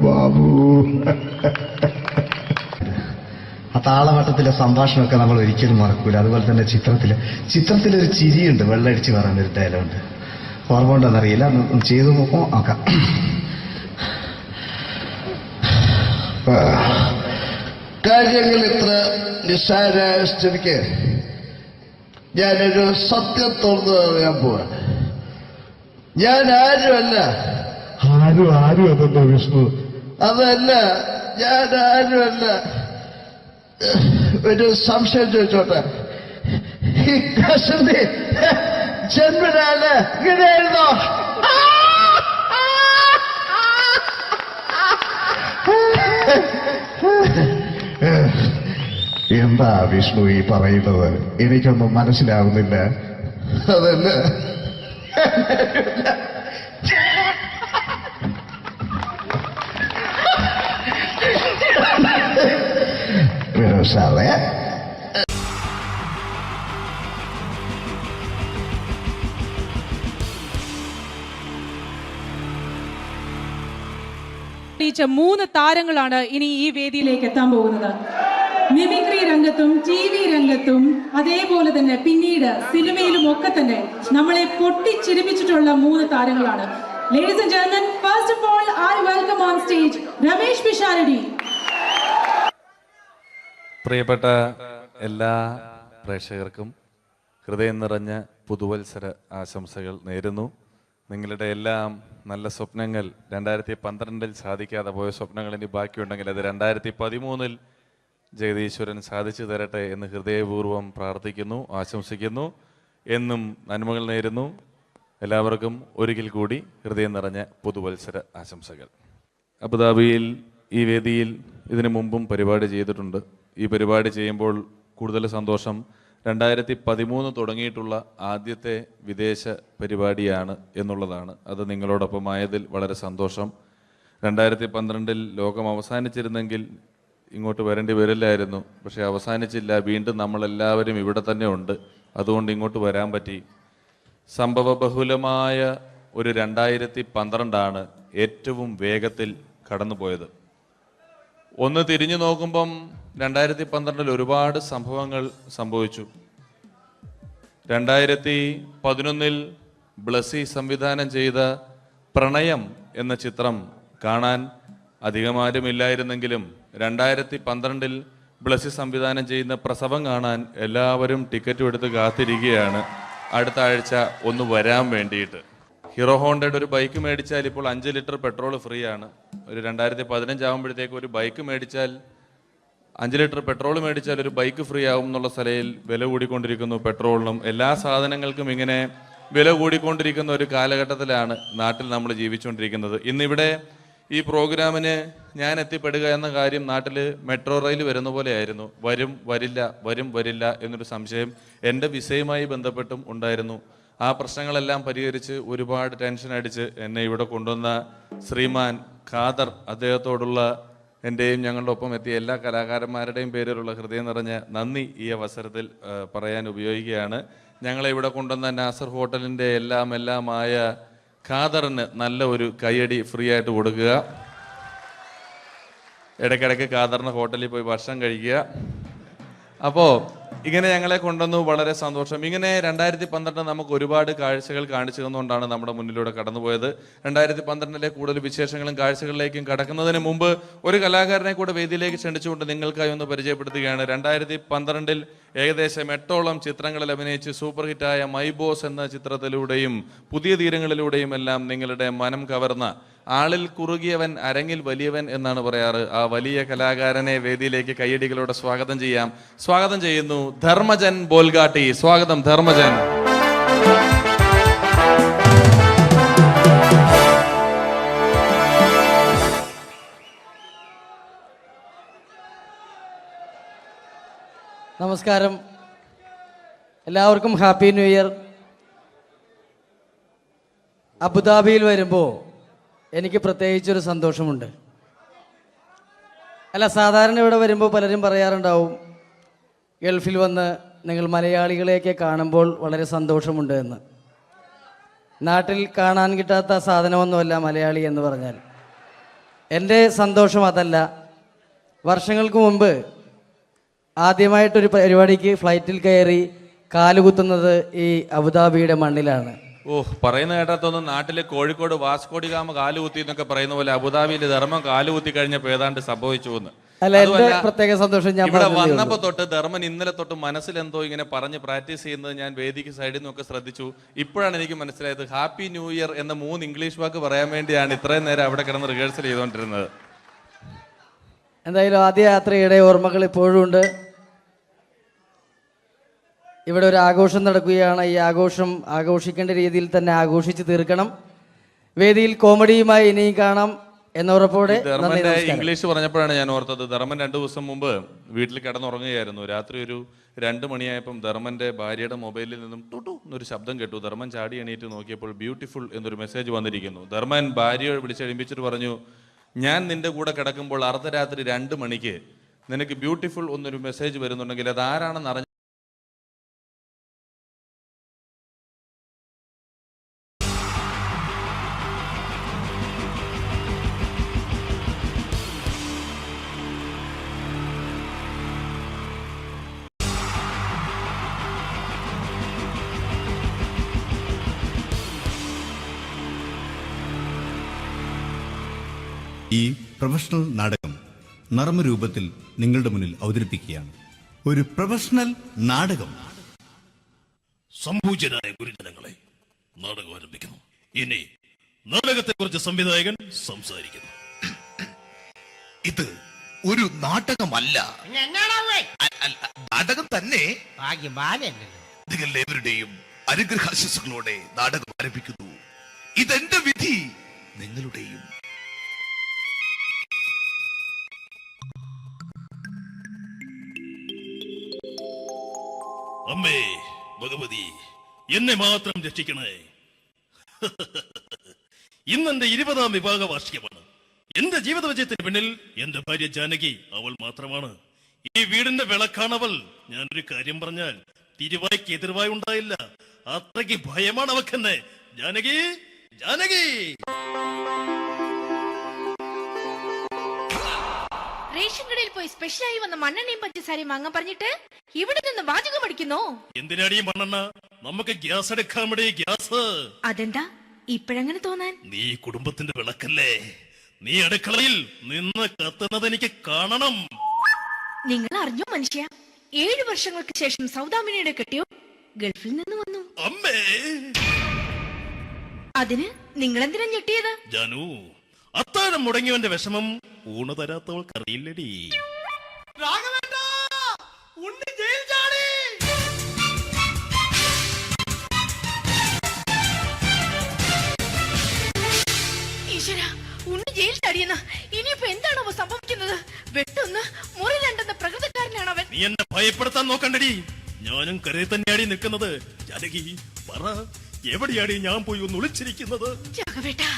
ബാബു. ആ താളവട്ടത്തിലെ സംഭാഷണമൊക്കെ നമ്മൾ ഒരിക്കലും മറക്കൂല. അതുപോലെ തന്നെ ചിത്രത്തിലൊരു ചിരിയുണ്ട്, വെള്ളടിച്ച് പറയുന്നൊരു ഡയലോഗുണ്ട്. ഓർമ്മ ഉണ്ടെന്നറിയില്ല, ഒന്ന് ചെയ്തു നോക്കാം. കാര്യങ്ങൾ ഇത്ര നിസ്സാരമായ സ്ഥിതിക്ക് ഞാനൊരു സത്യം തുറന്നു പറയാൻ പോവാ. ഞാൻ ആരുമല്ല. ആരും അതല്ലോ വിഷ്ണു. അതല്ല, ഞാൻ ആരുമല്ല. ഒരു സംശയം ചോദിച്ചോട്ടെ, ഈ കസന്തി ജന്മനാല് ഇങ്ങനെയായിരുന്നോ? എന്താ വിഷ്ണു ഈ പറയുന്നത്? എനിക്കൊന്നും മനസ്സിലാവുന്നില്ല. അതല്ല, സാറേ3 താരങ്ങളാണ് ഇനി ഈ വേദിയിലേക്ക് എത്താൻ പോകുന്നത്. മിമിക്രി രംഗത്തും TV രംഗത്തും അതേപോലെ തന്നെ പിന്നീട് സിനിമയിലും ഒക്കെ തന്നെ നമ്മളെ പൊട്ടിച്ചിരിപ്പിച്ചിട്ടുള്ള 3 താരങ്ങളാണ്. Ladies and gentlemen, first of all, I welcome on stage Ramesh Pisharadi. പ്രിയപ്പെട്ട എല്ലാ പ്രേക്ഷകർക്കും ഹൃദയം നിറഞ്ഞ പുതുവത്സര ആശംസകൾ നേരുന്നു. നിങ്ങളുടെ എല്ലാം നല്ല സ്വപ്നങ്ങൾ 2012 സാധിക്കാതെ പോയ സ്വപ്നങ്ങൾ ഇനി ബാക്കിയുണ്ടെങ്കിൽ അത് 2013 ജഗദീശ്വരൻ സാധിച്ചു തരട്ടെ എന്ന് ഹൃദയപൂർവ്വം പ്രാർത്ഥിക്കുന്നു, ആശംസിക്കുന്നു. എന്നും നന്മകൾ നേരുന്നു. എല്ലാവർക്കും ഒരിക്കൽ കൂടി ഹൃദയം നിറഞ്ഞ പുതുവത്സര ആശംസകൾ. അബുദാബിയിൽ ഈ വേദിയിൽ ഇതിനു മുമ്പും പരിപാടി ചെയ്തിട്ടുണ്ട്. ഈ പരിപാടി ചെയ്യുമ്പോൾ കൂടുതൽ സന്തോഷം 2013 തുടങ്ങിയിട്ടുള്ള ആദ്യത്തെ വിദേശ പരിപാടിയാണ് എന്നുള്ളതാണ്. അത് നിങ്ങളോടൊപ്പമായതിൽ വളരെ സന്തോഷം. 2012 ലോകം അവസാനിച്ചിരുന്നെങ്കിൽ ഇങ്ങോട്ട് വരേണ്ടി വരില്ലായിരുന്നു. പക്ഷേ അവസാനിച്ചില്ല. വീണ്ടും നമ്മളെല്ലാവരും ഇവിടെ തന്നെ ഉണ്ട്. അതുകൊണ്ട് ഇങ്ങോട്ട് വരാൻ പറ്റി. സംഭവബഹുലമായ ഒരു 2012 ഏറ്റവും വേഗത്തിൽ കടന്നുപോയത്. ഒന്ന് തിരിഞ്ഞു നോക്കുമ്പം 2012 ഒരുപാട് സംഭവങ്ങൾ സംഭവിച്ചു. 2011 ബ്ലസ്സി സംവിധാനം ചെയ്ത പ്രണയം എന്ന ചിത്രം കാണാൻ അധികമാരുമില്ലായിരുന്നെങ്കിലും 2012 ബ്ലസ്സി സംവിധാനം ചെയ്യുന്ന പ്രസവം കാണാൻ എല്ലാവരും ടിക്കറ്റും എടുത്ത് കാത്തിരിക്കുകയാണ് അടുത്ത ആഴ്ച ഒന്ന് വരാൻ വേണ്ടിയിട്ട്. ഹീറോ ഹോണ്ടയുടെ ഒരു ബൈക്ക് മേടിച്ചാൽ ഇപ്പോൾ 5 ലിറ്റർ പെട്രോൾ ഫ്രീ ആണ്. ഒരു 2015 ആകുമ്പോഴത്തേക്ക് ഒരു ബൈക്ക് മേടിച്ചാൽ 5 ലിറ്റർ പെട്രോൾ മേടിച്ചാൽ ഒരു ബൈക്ക് ഫ്രീ ആവും എന്നുള്ള സ്ഥലയിൽ വില കൂടിക്കൊണ്ടിരിക്കുന്നു. പെട്രോളിനും എല്ലാ സാധനങ്ങൾക്കും ഇങ്ങനെ വില കൂടിക്കൊണ്ടിരിക്കുന്ന ഒരു കാലഘട്ടത്തിലാണ് നാട്ടിൽ നമ്മൾ ജീവിച്ചുകൊണ്ടിരിക്കുന്നത്. ഇന്നിവിടെ ഈ പ്രോഗ്രാമിന് ഞാൻ എത്തിപ്പെടുക എന്ന കാര്യം നാട്ടിൽ മെട്രോ റെയിൽ വരുന്ന പോലെയായിരുന്നു. വരും വരില്ല വരും വരില്ല എന്നൊരു സംശയം എൻ്റെ വിസയുമായി ബന്ധപ്പെട്ടും ഉണ്ടായിരുന്നു. ആ പ്രശ്നങ്ങളെല്ലാം പരിഹരിച്ച് ഒരുപാട് ടെൻഷൻ അടിച്ച് എന്നെ ഇവിടെ കൊണ്ടുവന്ന ശ്രീമാൻ ഖാദർ, അദ്ദേഹത്തോടുള്ള എൻ്റെയും ഞങ്ങളുടെ ഒപ്പം എത്തിയ എല്ലാ കലാകാരന്മാരുടെയും പേരിലുള്ള ഹൃദയം നിറഞ്ഞ നന്ദി ഈ അവസരത്തിൽ പറയാൻ ഉപയോഗിക്കുകയാണ്. ഞങ്ങളെ ഇവിടെ കൊണ്ടുവന്ന നാസർ ഹോട്ടലിൻ്റെ എല്ലാമായ ഖാദറിന് നല്ല ഒരു കയ്യടി ഫ്രീ ആയിട്ട് കൊടുക്കുക. ഇടയ്ക്കിടയ്ക്ക് ഖാദറിന് ഹോട്ടലിൽ പോയി ഭക്ഷണം കഴിക്കുക. അപ്പോൾ ഇങ്ങനെ ഞങ്ങളെ കൊണ്ടുവന്നു, വളരെ സന്തോഷം. ഇങ്ങനെ 2012 നമുക്ക് ഒരുപാട് കാഴ്ചകൾ കാണിച്ചു തന്നുകൊണ്ടാണ് നമ്മുടെ മുന്നിലൂടെ കടന്നുപോയത്. 2012 കൂടുതൽ വിശേഷങ്ങളും കാഴ്ചകളിലേക്കും കടക്കുന്നതിന് മുമ്പ് ഒരു കലാകാരനെ കൂടെ വേദിയിലേക്ക് ക്ഷണിച്ചുകൊണ്ട് നിങ്ങൾക്കായി ഒന്ന് പരിചയപ്പെടുത്തുകയാണ്. 2012 ഏകദേശം 8ഓളം ചിത്രങ്ങളിൽ അഭിനയിച്ച് സൂപ്പർ ഹിറ്റായ മൈ ബോസ് എന്ന ചിത്രത്തിലൂടെയും പുതിയ തീരങ്ങളിലൂടെയും എല്ലാം നിങ്ങളുടെ മനം കവർന്ന, ആളിൽ കുറുകിയവൻ അരങ്ങിൽ വലിയവൻ എന്നാണ് പറയാറ്, ആ വലിയ കലാകാരനെ വേദിയിലേക്ക് കയ്യടികളോടെ സ്വാഗതം ചെയ്യാം. സ്വാഗതം ചെയ്യുന്നു ധർമ്മജൻ ബോൽഗാട്ടി. സ്വാഗതം ധർമ്മജൻ. നമസ്കാരം, എല്ലാവർക്കും ഹാപ്പി ന്യൂ ഇയർ. അബുദാബിയിൽ വരുമ്പോൾ എനിക്ക് പ്രത്യേകിച്ചൊരു സന്തോഷമുണ്ട്. സാധാരണ ഇവിടെ വരുമ്പോൾ പലരും പറയാറുണ്ടാവും, ഗൾഫിൽ വന്ന് നിങ്ങൾ മലയാളികളെയൊക്കെ കാണുമ്പോൾ വളരെ സന്തോഷമുണ്ട് എന്ന്. നാട്ടിൽ കാണാൻ കിട്ടാത്ത സാധനമൊന്നുമല്ല മലയാളി എന്ന് പറഞ്ഞാൽ. എൻ്റെ സന്തോഷം അതല്ല. വർഷങ്ങൾക്ക് മുമ്പ് ആദ്യമായിട്ടൊരു പരിപാടിക്ക് ഫ്ലൈറ്റിൽ കയറി കാലുകുത്തുന്നത് ഈ അബുദാബിയുടെ മണ്ണിലാണ്. പറയുന്ന കേട്ടാത്തൊന്നും നാട്ടിലെ കോഴിക്കോട് വാസ്കോടി ഗാമ കാലുകുത്തി എന്നൊക്കെ പറയുന്ന പോലെ അബുദാബിയിൽ ധർമ്മം കാലുകുത്തി കഴിഞ്ഞപ്പോൾ ഏതാണ്ട് സംഭവിച്ചു എന്ന്. പ്രത്യേക സന്തോഷം. ഞാൻ ഇവിടെ വന്നപ്പോ തൊട്ട് ധർമ്മൻ ഇന്നലെ തൊട്ട് മനസ്സിലെന്തോ ഇങ്ങനെ പറഞ്ഞ് പ്രാക്ടീസ് ചെയ്യുന്നത് ഞാൻ വേദിക്ക് സൈഡിൽ നിന്നൊക്കെ ശ്രദ്ധിച്ചു. ഇപ്പോഴാണ് എനിക്ക് മനസ്സിലായത് ഹാപ്പി ന്യൂ ഇയർ എന്ന 3 ഇംഗ്ലീഷ് വാക്ക് പറയാൻ വേണ്ടിയാണ് ഇത്രയും നേരം അവിടെ കിടന്ന് റിഹേഴ്സൽ ചെയ്തുകൊണ്ടിരുന്നത്. എന്തായാലും ആദ്യ യാത്രയുടെ ഓർമ്മകൾ ഇപ്പോഴും ഉണ്ട്. ഇവിടെ ഒരു ആഘോഷം നടക്കുകയാണ്. ഈ ആഘോഷം ആഘോഷിക്കേണ്ട രീതിയിൽ തന്നെ ആഘോഷിച്ച് തീർക്കണം. വേദിയിൽ കോമഡിയുമായി ഇനിയും കാണാം എന്നുറപ്പോടെ. ധർമ്മന്റെ ഇംഗ്ലീഷ് പറഞ്ഞപ്പോഴാണ് ഞാൻ ഓർത്തത്, ധർമ്മൻ 2 ദിവസം മുമ്പ് വീട്ടിൽ കിടന്നുറങ്ങുകയായിരുന്നു. രാത്രി ഒരു 2 മണിയായപ്പം ധർമ്മന്റെ ഭാര്യയുടെ മൊബൈലിൽ നിന്നും ടുട്ടു എന്നൊരു ശബ്ദം കേട്ടു. ധർമ്മൻ ചാടി എണീറ്റ് നോക്കിയപ്പോൾ ബ്യൂട്ടിഫുൾ എന്നൊരു മെസ്സേജ് വന്നിരിക്കുന്നു. ധർമ്മൻ ഭാര്യയെ വിളിച്ചെഴുപ്പിച്ചിട്ട് പറഞ്ഞു, ഞാൻ നിന്റെ കൂടെ കിടക്കുമ്പോൾ അർദ്ധരാത്രി 2 മണിക്ക് നിനക്ക് ബ്യൂട്ടിഫുൾ എന്നൊരു മെസ്സേജ് വരുന്നുണ്ടെങ്കിൽ അത് ആരാണെന്ന് അറിഞ്ഞു ഈ പ്രൊഫഷണൽ നാടകം നർമ്മരൂപത്തിൽ നിങ്ങളുടെ മുന്നിൽ അവതരിപ്പിക്കുകയാണ്. ഒരു പ്രൊഫഷണൽ നാടകം. സംപൂജ്യരായ ഗുരുജനങ്ങളെ, നാടകം ആരംഭിക്കുന്നു. ഇനി നാടകത്തെക്കുറിച്ച് സംവിധായകൻ സംസാരിക്കുന്നു. ഇത് ഒരു നാടകമല്ല, നാടകം തന്നെ. നിങ്ങളെവരുടെയും അനുഗ്രഹാശിസുകളോടെ നാടകം ആരംഭിക്കുന്നു. ഇതെന്റെ വിധി, നിങ്ങളുടെയും. അമ്മേ ഭഗവതി, എന്നെ മാത്രം രക്ഷിക്കണേ. ഇന്നെന്റെ 20ാം വിവാഹ വാർഷികമാണ്. എന്റെ ജീവിത വിജയത്തിന് പിന്നിൽ എന്റെ ഭാര്യ ജാനകി അവൾ മാത്രമാണ്. ഈ വീടിന്റെ വിളക്കാണവൾ. ഞാനൊരു കാര്യം പറഞ്ഞാൽ തിരുവായ്ക്ക് എതിർവായി ഉണ്ടായില്ല. അത്രയ്ക്ക് ഭയമാണ് അവക്കെന്നെ. ജാനകി, ജാനകി. റേഷൻ കടയിൽ പോയി സ്പെഷ്യലായി വന്ന മണ്ണെണ്ണയും പഞ്ചസാരയും വാങ്ങാൻ പറഞ്ഞിട്ട് ഇവിടെ നിന്ന് വാചകം അടിക്കുന്നോ? എന്തിനാടി മണ്ണെണ്ണ? നമുക്ക് ഗ്യാസ് എടുക്കാൻ വേണ്ടി ഗ്യാസ്. അതെന്താ ഇപ്പഴങ്ങനെ തോന്നാൻ? നീ കുടുംബത്തിന്റെ വിളക്കല്ലേ. നീ അടുക്കളയിൽ നിന്ന് കത്തുന്നത് എനിക്ക് കാണണം. നിങ്ങൾ അറിഞ്ഞോ മനുഷ്യ, 7 വർഷങ്ങൾക്ക് ശേഷം സൗദാമിനിയുടെ കെട്ടിയോ ഗൾഫിൽ നിന്ന് വന്നു. അമ്മേ, അതിന് നിങ്ങൾ എന്തിനാ ഞെട്ടിയത്? ജാനു, അത്താഴം മുടങ്ങിയവന്റെ വിഷമം ഊണ് തരാത്തവൾക്ക് അറിയില്ലടി. ഈശ്വര, ഉണ്ണി ജയിൽ ചാടിയെന്ന. ഇനിയിപ്പോ എന്താണോ സംഭവിക്കുന്നത്? വെട്ടൊന്ന് മുറി രണ്ടെന്ന പ്രകൃതക്കാരനാണ് അവൻ. നീ എന്നെ ഭയപ്പെടുത്താൻ നോക്കണ്ടടി. ഞാനും കരയിൽ തന്നെയാടി നിൽക്കുന്നത്. ജാനകി പറ, എവിടെയാടി ഞാൻ പോയി ഒന്ന് ഒളിച്ചിരിക്കുന്നത്? രാഘവേട്ടാ,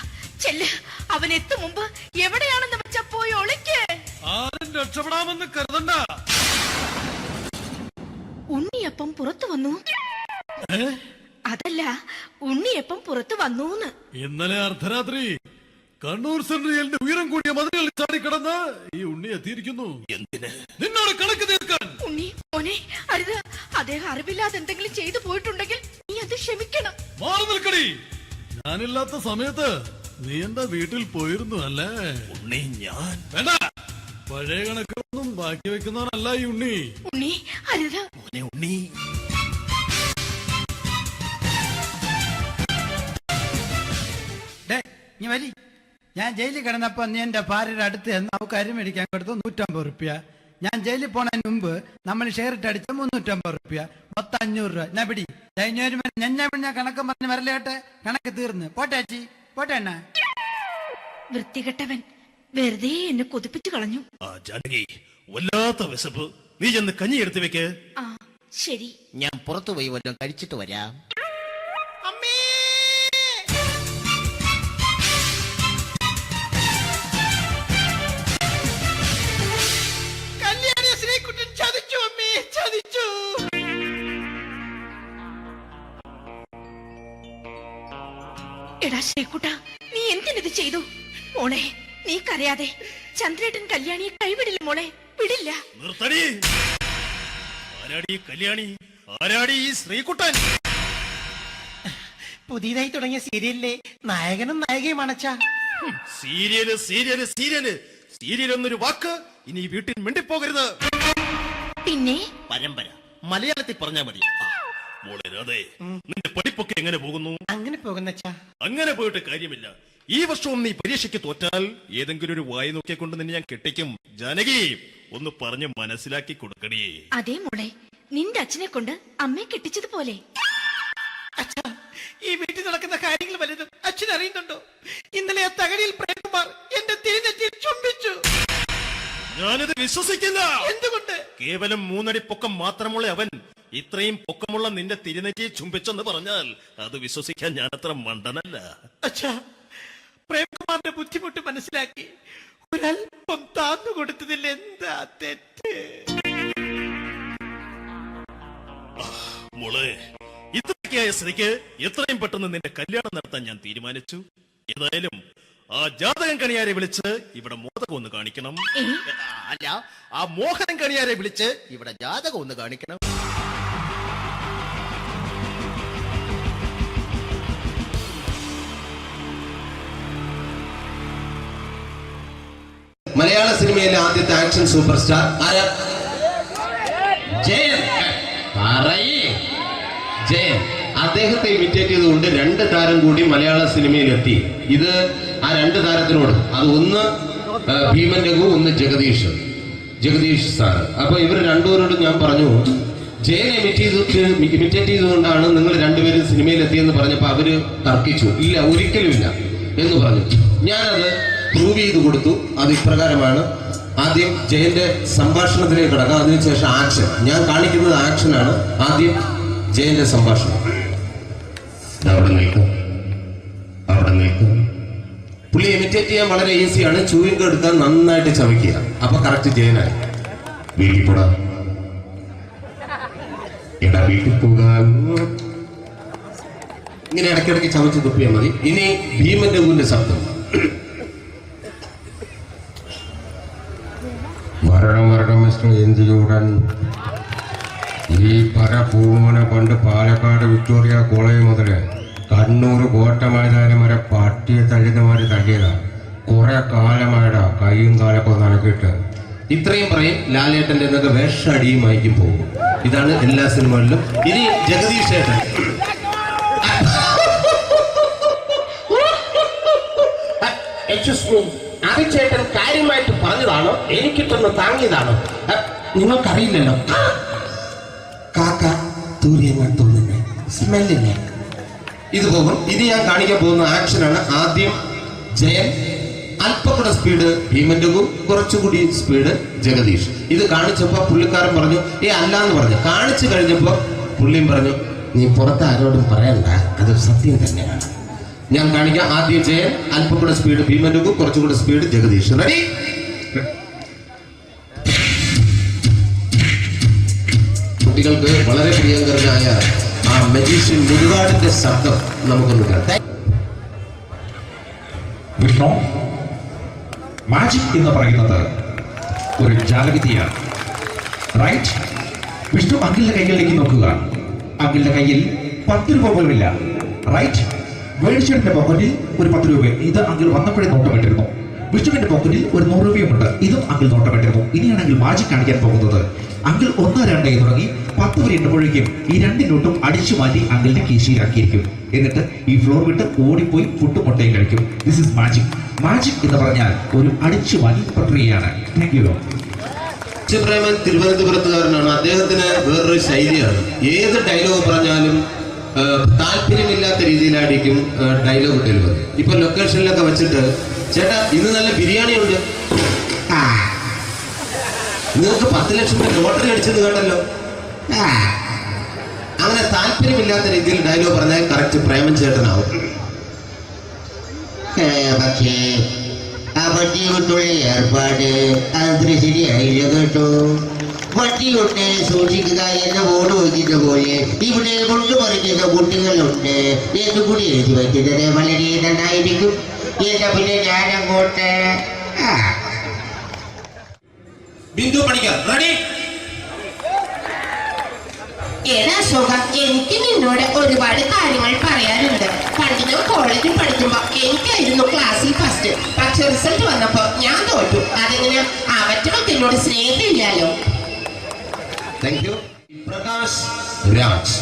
ചെല്ല്. അവൻ എത്തും മുമ്പ് എവിടെയാണെന്ന് വെച്ചാ പോയി ഒളിക്ക്. ആരും രക്ഷപ്പെടാമെന്ന് കരുതണ്ട. ഉണ്ണിയപ്പം പുറത്തു വന്നു. അതല്ല, ഉണ്ണിയപ്പം പുറത്തു വന്നൂന്ന്. ഇന്നലെ അർദ്ധരാത്രി കണ്ണൂർ സെൻട്രലിന്റെ ഉയരം കൂടിയ മതിലുകളിൽ ചാടിക്കിടന്ന് ഈ ഉണ്ണി എത്തിയിരിക്കുന്നു. എന്തിന്? നിന്നോട് കണക്ക് തീർക്കാൻ. ഉണ്ണി മോനെ, അരുത്. അദ്ദേഹം അറിവില്ലാതെ എന്തെങ്കിലും ചെയ്തു പോയിട്ടുണ്ടെങ്കിൽ നീ അത് ക്ഷമിക്കണം. മാറി നിൽക്കടി. ഞാനില്ലാത്ത സമയത്ത് നീ എന്റെ വീട്ടിൽ പോയിരുന്നു അല്ലേ? ഉണ്ണി, ഞാൻ വേണ്ട. പഴയ കണക്കൊന്നും ബാക്കി വെക്കുന്നവനല്ല ഈ ഉണ്ണി. ഉണ്ണി അരുത്. ഉണ്ണി, ഞാൻ ജയിലിൽ കിടന്നപ്പോ നീ എന്റെ ഭാര്യയുടെ അടുത്ത് നമുക്ക് അരി മേടിക്കാൻ കൊടുത്തു 150 റുപ്യ. ഞാൻ ജയിലിൽ പോണതിന് മുമ്പ് നമ്മൾ ഷെയർ ഇട്ട് അടിച്ച 350 റുപ്യ, മൊത്തം 500 രൂപ. ഞാൻ പിടി ഞാൻ കണക്കും പറഞ്ഞ് വരലേട്ടെ. കണക്ക് തീർന്ന് പോട്ടെ അച്ചി, പോട്ടെ അണ്ണ. വൃത്തികെട്ടവൻ വെറുതെ എന്നെ കൊതിപ്പിച്ചു കളഞ്ഞു. ജാനകി, വല്ലാത്ത വിശപ്പ്. നീ ചെന്ന് കഞ്ഞി എടുത്തു വെക്ക്. ആ ശരി, ഞാൻ പുറത്തു പോയി വല്ലതും കഴിച്ചിട്ട് വരാം. എടാ ശ്രീകുട്ടാ, നീ എന്തിനിത് ചെയ്തു? മോളെ, നീ കരയാതെ. ചന്ദ്രേട്ടൻ കല്യാണിയെ കൈവിടില്ല മോളെ, വിടില്ല. നിർത്തടി. ആരാടി കല്യാണി? ആരാടി ഈ ശ്രീകുട്ടൻ? പുതിയതായി തുടങ്ങിയ സീരിയലിലെ നായകനും നായികയും അണച്ചാ. സീരിയല് സീരിയല് സീരിയല് സീരിയൽ എന്നൊരു വാക്ക് ഇനി വീട്ടിൽ മിണ്ടിപ്പോകരുത്. പിന്നെ പരമ്പര മലയാളത്തിൽ പറഞ്ഞാ മതി. മോളെ രാധേ, നിന്റെ പഠിപ്പൊക്കെ എങ്ങനെ പോകുന്നു? അങ്ങനെ പോകുന്ന അങ്ങനെ പോയിട്ട് കാര്യമില്ല. ഈ വർഷവും നീ പരീക്ഷയ്ക്ക് തോറ്റാൽ ഏതെങ്കിലും ഒരു വായി നോക്കിയെ കൊണ്ട് നിന്നെ ഞാൻ കെട്ടിക്കും. ജാനകി, ഒന്ന് പറഞ്ഞ് മനസ്സിലാക്കി കൊടുക്കണേ. അതേ മോളെ, നിന്റെ അച്ഛനെ കൊണ്ട് അമ്മയെ കെട്ടിച്ചതുപോലെ. ഈ വീട്ടിൽ നടക്കുന്ന കാര്യങ്ങൾ വലുതും അച്ഛൻ അറിയുന്നുണ്ടോ? ഇന്നലെ ആ തകഴിയിൽ പ്രേംകുമാർ എന്റെ തിരിഞ്ഞെറ്റിയിൽ ചുംബിച്ചു. ഞാനിത് വിശ്വസിക്കില്ല. എന്തുകൊണ്ട്? കേവലം 3 അടി പൊക്കം മാത്രമുള്ള അവൻ ഇത്രയും പൊക്കമുള്ള നിന്റെ തിരുനെറ്റിയെ ചുംബിച്ചെന്ന് പറഞ്ഞാൽ അത് വിശ്വസിക്കാൻ ഞാൻ അത്ര മണ്ടനല്ല. അച്ഛാ, പ്രേംകുമാറിന്റെ ബുദ്ധിമുട്ട് മനസ്സിലാക്കി ഒരല്പം താന്നു കൊടുത്തതിൽ എന്താ തെറ്റ്? മോളെ, ഇത്രയ്ക്കായ സ്ഥിതിക്ക് എത്രയും പെട്ടെന്ന് നിന്റെ കല്യാണം നടത്താൻ ഞാൻ തീരുമാനിച്ചു. ഏതായാലും ആ ജാതകം കണിയാരെ വിളിച്ച് ഇവിടെ മോദകം ഒന്ന് കാണിക്കണം. അല്ല, ആ മോഹനം കണിയാരെ വിളിച്ച് ഇവിടെ ജാതകം ഒന്ന് കാണിക്കണം. മലയാള സിനിമയിലെ ആദ്യത്തെ ആക്ഷൻ സൂപ്പർ സ്റ്റാർ ആരാ? ജയൻ. ജയൻ. അദ്ദേഹത്തെ ഇമിറ്റേറ്റ് ചെയ്തുകൊണ്ട് 2 താരം കൂടി മലയാള സിനിമയിലെത്തി. ഇത് ആ 2 താരത്തിനോട്, അത് ഒന്ന് ഭീമൻ രഘു, ഒന്ന് ജഗദീഷ് സാർ. അപ്പൊ ഇവർ രണ്ടുപേരോടും ഞാൻ പറഞ്ഞു, ജയനെ ഇമിറ്റേറ്റ് ചെയ്തുകൊണ്ടാണ് നിങ്ങൾ രണ്ടുപേരും സിനിമയിലെത്തിയെന്ന് പറഞ്ഞപ്പോൾ അവര് തർക്കിച്ചു. ഇല്ല, ഒരിക്കലും ഇല്ല എന്ന് പറഞ്ഞു. ഞാനത് പ്രൂവ് ചെയ്ത് കൊടുത്തു. അത് ഇപ്രകാരമാണ്. ആദ്യം ജയന്റെ സംഭാഷണത്തിലേക്ക് കിടക്കാം, അതിനുശേഷം ആക്ഷൻ. ഞാൻ കാണിക്കുന്നത് ആക്ഷനാണ്. ആദ്യം ജയന്റെ സംഭാഷണം. അവിടെ നിൽക്കും. പുള്ളി ഇമിറ്റേറ്റ് ചെയ്യാൻ വളരെ ഈസിയാണ്. ചൂയിങ് എടുക്കാൻ നന്നായിട്ട് ചവയ്ക്കുക. അപ്പൊ കറക്റ്റ് ജയനായി. വീട്ടിൽ പോടാ, എടാ വീട്ടിൽ പോകാൻ. ഇങ്ങനെ ഇടയ്ക്കിടയ്ക്ക് ചവച്ച് തുപ്പിയാൽ മതി. ഇനി ഭീമൻ രഘുവിന്റെ ശബ്ദം. വരണം മിസ്റ്റർ എൻജിയൂടൻ. ഈ പര പൂമോനെ പണ്ട് പാലക്കാട് വിക്ടോറിയ കോളേജ് മുതൽ കണ്ണൂർ കോട്ട മൈതാനം വരെ പട്ടിയെ തള്ളുന്നമാര് തള്ളിയതാ. കുറെ കാലമായിടാ കൈയും കാലൊക്കെ നനക്കിട്ട്. ഇത്രയും പറയും. ലാലേട്ടന്റെ എന്നൊക്കെ വേഷടിയുമായിരിക്കും പോകും. ഇതാണ് എല്ലാ സിനിമകളിലും. ഇനി ജഗദീഷ് ഏട്ടൻ. ചേട്ടൻ കാര്യമായിട്ട് പറഞ്ഞതാണോ എനിക്കിട്ടൊന്ന് താങ്ങിയതാണോ? നിങ്ങൾക്കറിയില്ലല്ലോ. കാക്ക തൂരിയങ്ങൾ തോന്നുന്നേ, സ്മെല്ലില്ലേ? ഇത് പോകും. ഇത് ഞാൻ കാണിക്കാൻ പോകുന്ന ആക്ഷനാണ്. ആദ്യം ജയൻ, അല്പം കൂടെ സ്പീഡ് ഭീമൻ രഘു, കുറച്ചുകൂടി സ്പീഡ് ജഗദീഷ്. ഇത് കാണിച്ചപ്പോ പുള്ളിക്കാരൻ പറഞ്ഞു അല്ലാന്ന് പറഞ്ഞു. കാണിച്ചു കഴിഞ്ഞപ്പോ പുള്ളിയും പറഞ്ഞു നീ പുറത്ത് ആരോടും പറയണ്ട, അത് സത്യം തന്നെയാണ്. ഞാൻ കാണിക്കാം. ആദ്യം ജയൻ, അല്പം കൂടെ സ്പീഡ് ഭീമൻ രഘു, കുറച്ചുകൂടെ സ്പീഡ് ജഗദീഷ്. റെഡി? കുട്ടികൾക്ക് വളരെ പ്രിയങ്കരനായ ആ മജീഷ്യൻ മുരുകാടിന്റെ ശബ്ദം നമുക്കൊന്ന് കേൾക്കാം. വിഷ്ണു, മാജിക് എന്ന് പറയുന്നത് ഒരു ജാലവിദ്യയാണ്, റൈറ്റ്? വിഷ്ണു അങ്കിളിന്റെ കൈകളിലേക്ക് നോക്കുക. അങ്കിളിന്റെ കയ്യിൽ 10 രൂപ പോലുമില്ല, റൈറ്റ്? വേണിച്ചേട്ടന്റെ പോക്കറ്റിൽ ഒരു 10 രൂപ. ഇത് അങ്കിൾ വന്നപ്പോഴേ നോട്ടമിട്ടിരുന്നു. വിഷ്ണുവിന്റെ പോക്കറ്റിൽ ഒരു 100 രൂപയുമുണ്ട്. ഇതും അങ്കിൾ നോട്ടമിട്ടിരുന്നു. ഇനിയാണെങ്കിൽ മാജിക് കാണിക്കാൻ പോകുന്നത്. അങ്കിൾ 1, 2 തുടങ്ങി 10 വരെ എണ്ണുമ്പോഴേക്കും ഈ 2 നോട്ടും അടിച്ചു മാറ്റി അങ്കിളിന്റെ കീശയിലാക്കിയിരിക്കും. എന്നിട്ട് ഈ ഫ്ലോർ വിട്ട് ഓടിപ്പോയി പുട്ടും മുട്ടയും കഴിക്കും. This is magic. മാജിക് എന്ന് പറഞ്ഞാൽ ഒരു അടിച്ചു മാറ്റി പ്രക്രിയയാണ്. Thank you. പ്രേമൻ തിരുവനന്തപുരത്തുകാരനാണ്. അദ്ദേഹത്തിന് വേറൊരു ശൈലിയാണ്. ഏത് ഡയലോഗ് പറഞ്ഞാലും താല്പര്യമില്ലാത്ത രീതിയിലായിരിക്കും ഡയലോഗ് ഡെലിവറി. ഇപ്പൊ ലൊക്കേഷനിലൊക്കെ വെച്ചിട്ട് ചേട്ടാ ഇന്ന് നല്ല ബിരിയാണി ഉണ്ട്, നിങ്ങൾക്ക് 10 ലക്ഷം ലോട്ടറി അടിച്ചെന്ന് കേട്ടല്ലോ. അങ്ങനെ താല്പര്യമില്ലാത്ത രീതിയിൽ ഡയലോഗ് പറഞ്ഞാൽ കറക്റ്റ് പ്രേമൻ ചേട്ടനാവും. പക്ഷേ ആ വട്ടിയോട്ടുള്ള ഏർപ്പാട് അത്ര ശരിയായില്ല കേട്ടോ. വട്ടിയോട്ട് സൂക്ഷിക്കുക എന്ന ബോർഡ് വയ്ക്കുന്ന പോലെ ഇവിടെ കൊണ്ടുമറിക്കുന്ന കുട്ടികളുണ്ട് എന്ന് കൂടി എഴുതി വയ്ക്കുന്നത് വളരെ നന്നായിരിക്കും. എന്നാ പിന്നെ ഞാനങ്ങോട്ട് ബിന്ദു പണിക്കർ. റെഡി? ഏതാ അശോക, എനിക്ക് നിന്നോട് ഒരുപാട് കാര്യങ്ങൾ പറയാനുണ്ട്. പണ്ട് ഞാൻ കോളേജിൽ പഠിക്കുമ്പോ എനിക്കായിരുന്നു ക്ലാസ്സിൽ ഫസ്റ്റ്. പക്ഷെ റിസൾട്ട് വന്നപ്പോ ഞാൻ തോറ്റു. അതെങ്ങനെ അവറ്റൊക്കെ എന്നോട് സ്നേഹമില്ലല്ലോ. Thank you. പ്രകാശ് രാജ്.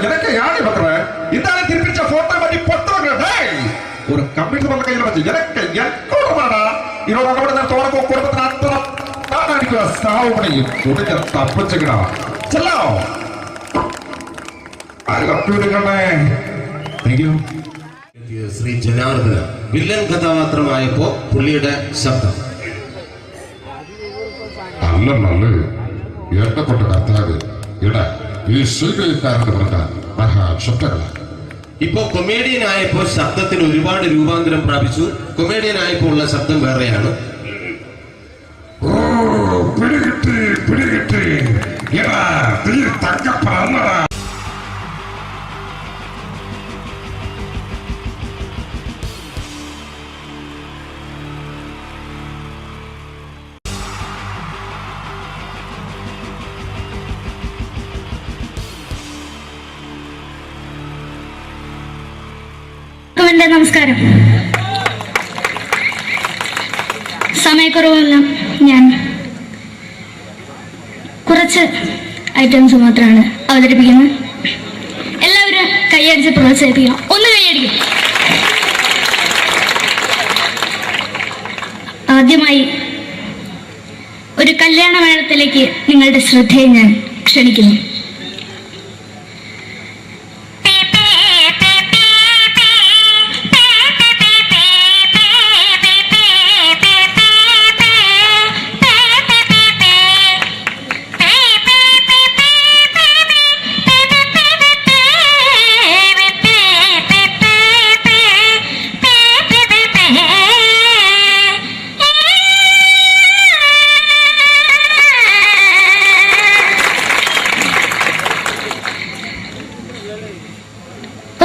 எனக்கு யானை பண்ற இந்த திருப்பிச்ச போட்டோ பத்தி பொத்தவங்க ஒரு கம்ப்யூட்டர் பண்ண கையில வச்சு எனக்கு எக்கோடா இதோட கூட தோறப்போ குடும்பத்தின் அத்தனை அடிக்கிற சாவு பண்ணி துணிஞ்ச தப்பிச்சுக்கடா செல்லோ அது കപ്പിയെടുക്കണേ. Thank you. Shri Janardhana villain കഥാപാത്രമായപ്പോ പുള്ളിയുടെ ശബ്ദം. നല്ല നല്ല ഏട്ടപ്പെട്ട കർത്താവ് ഇട ഈ സ്വീകരിക്കാരുടെ പറഞ്ഞ മഹാശബ്ദങ്ങളാണ്. ഇപ്പോ കൊമേഡിയൻ ആയപ്പോ ശബ്ദത്തിന് ഒരുപാട് രൂപാന്തരം പ്രാപിച്ചു. കൊമേഡിയൻ ആയപ്പോ ഉള്ള ശബ്ദം വേറെയാണ്. ഓ പിടികിട്ടി എടാ തീ തങ്കപ്പറന്നടാ. എല്ലാവർക്കും എൻ്റെ നമസ്കാരം. സമയക്കുറവെല്ലാം ഞാൻ കുറച്ച് ഐറ്റംസ് മാത്രമാണ് അവതരിപ്പിക്കുന്നത്. എല്ലാവരും കൈയടിച്ച് പ്രോത്സാഹിപ്പിക്കണം. ഒന്ന് കൈയടിക്കും. ആദ്യമായി ഒരു കല്യാണ മേളത്തിലേക്ക് നിങ്ങളുടെ ശ്രദ്ധയെ ഞാൻ ക്ഷണിക്കുന്നു.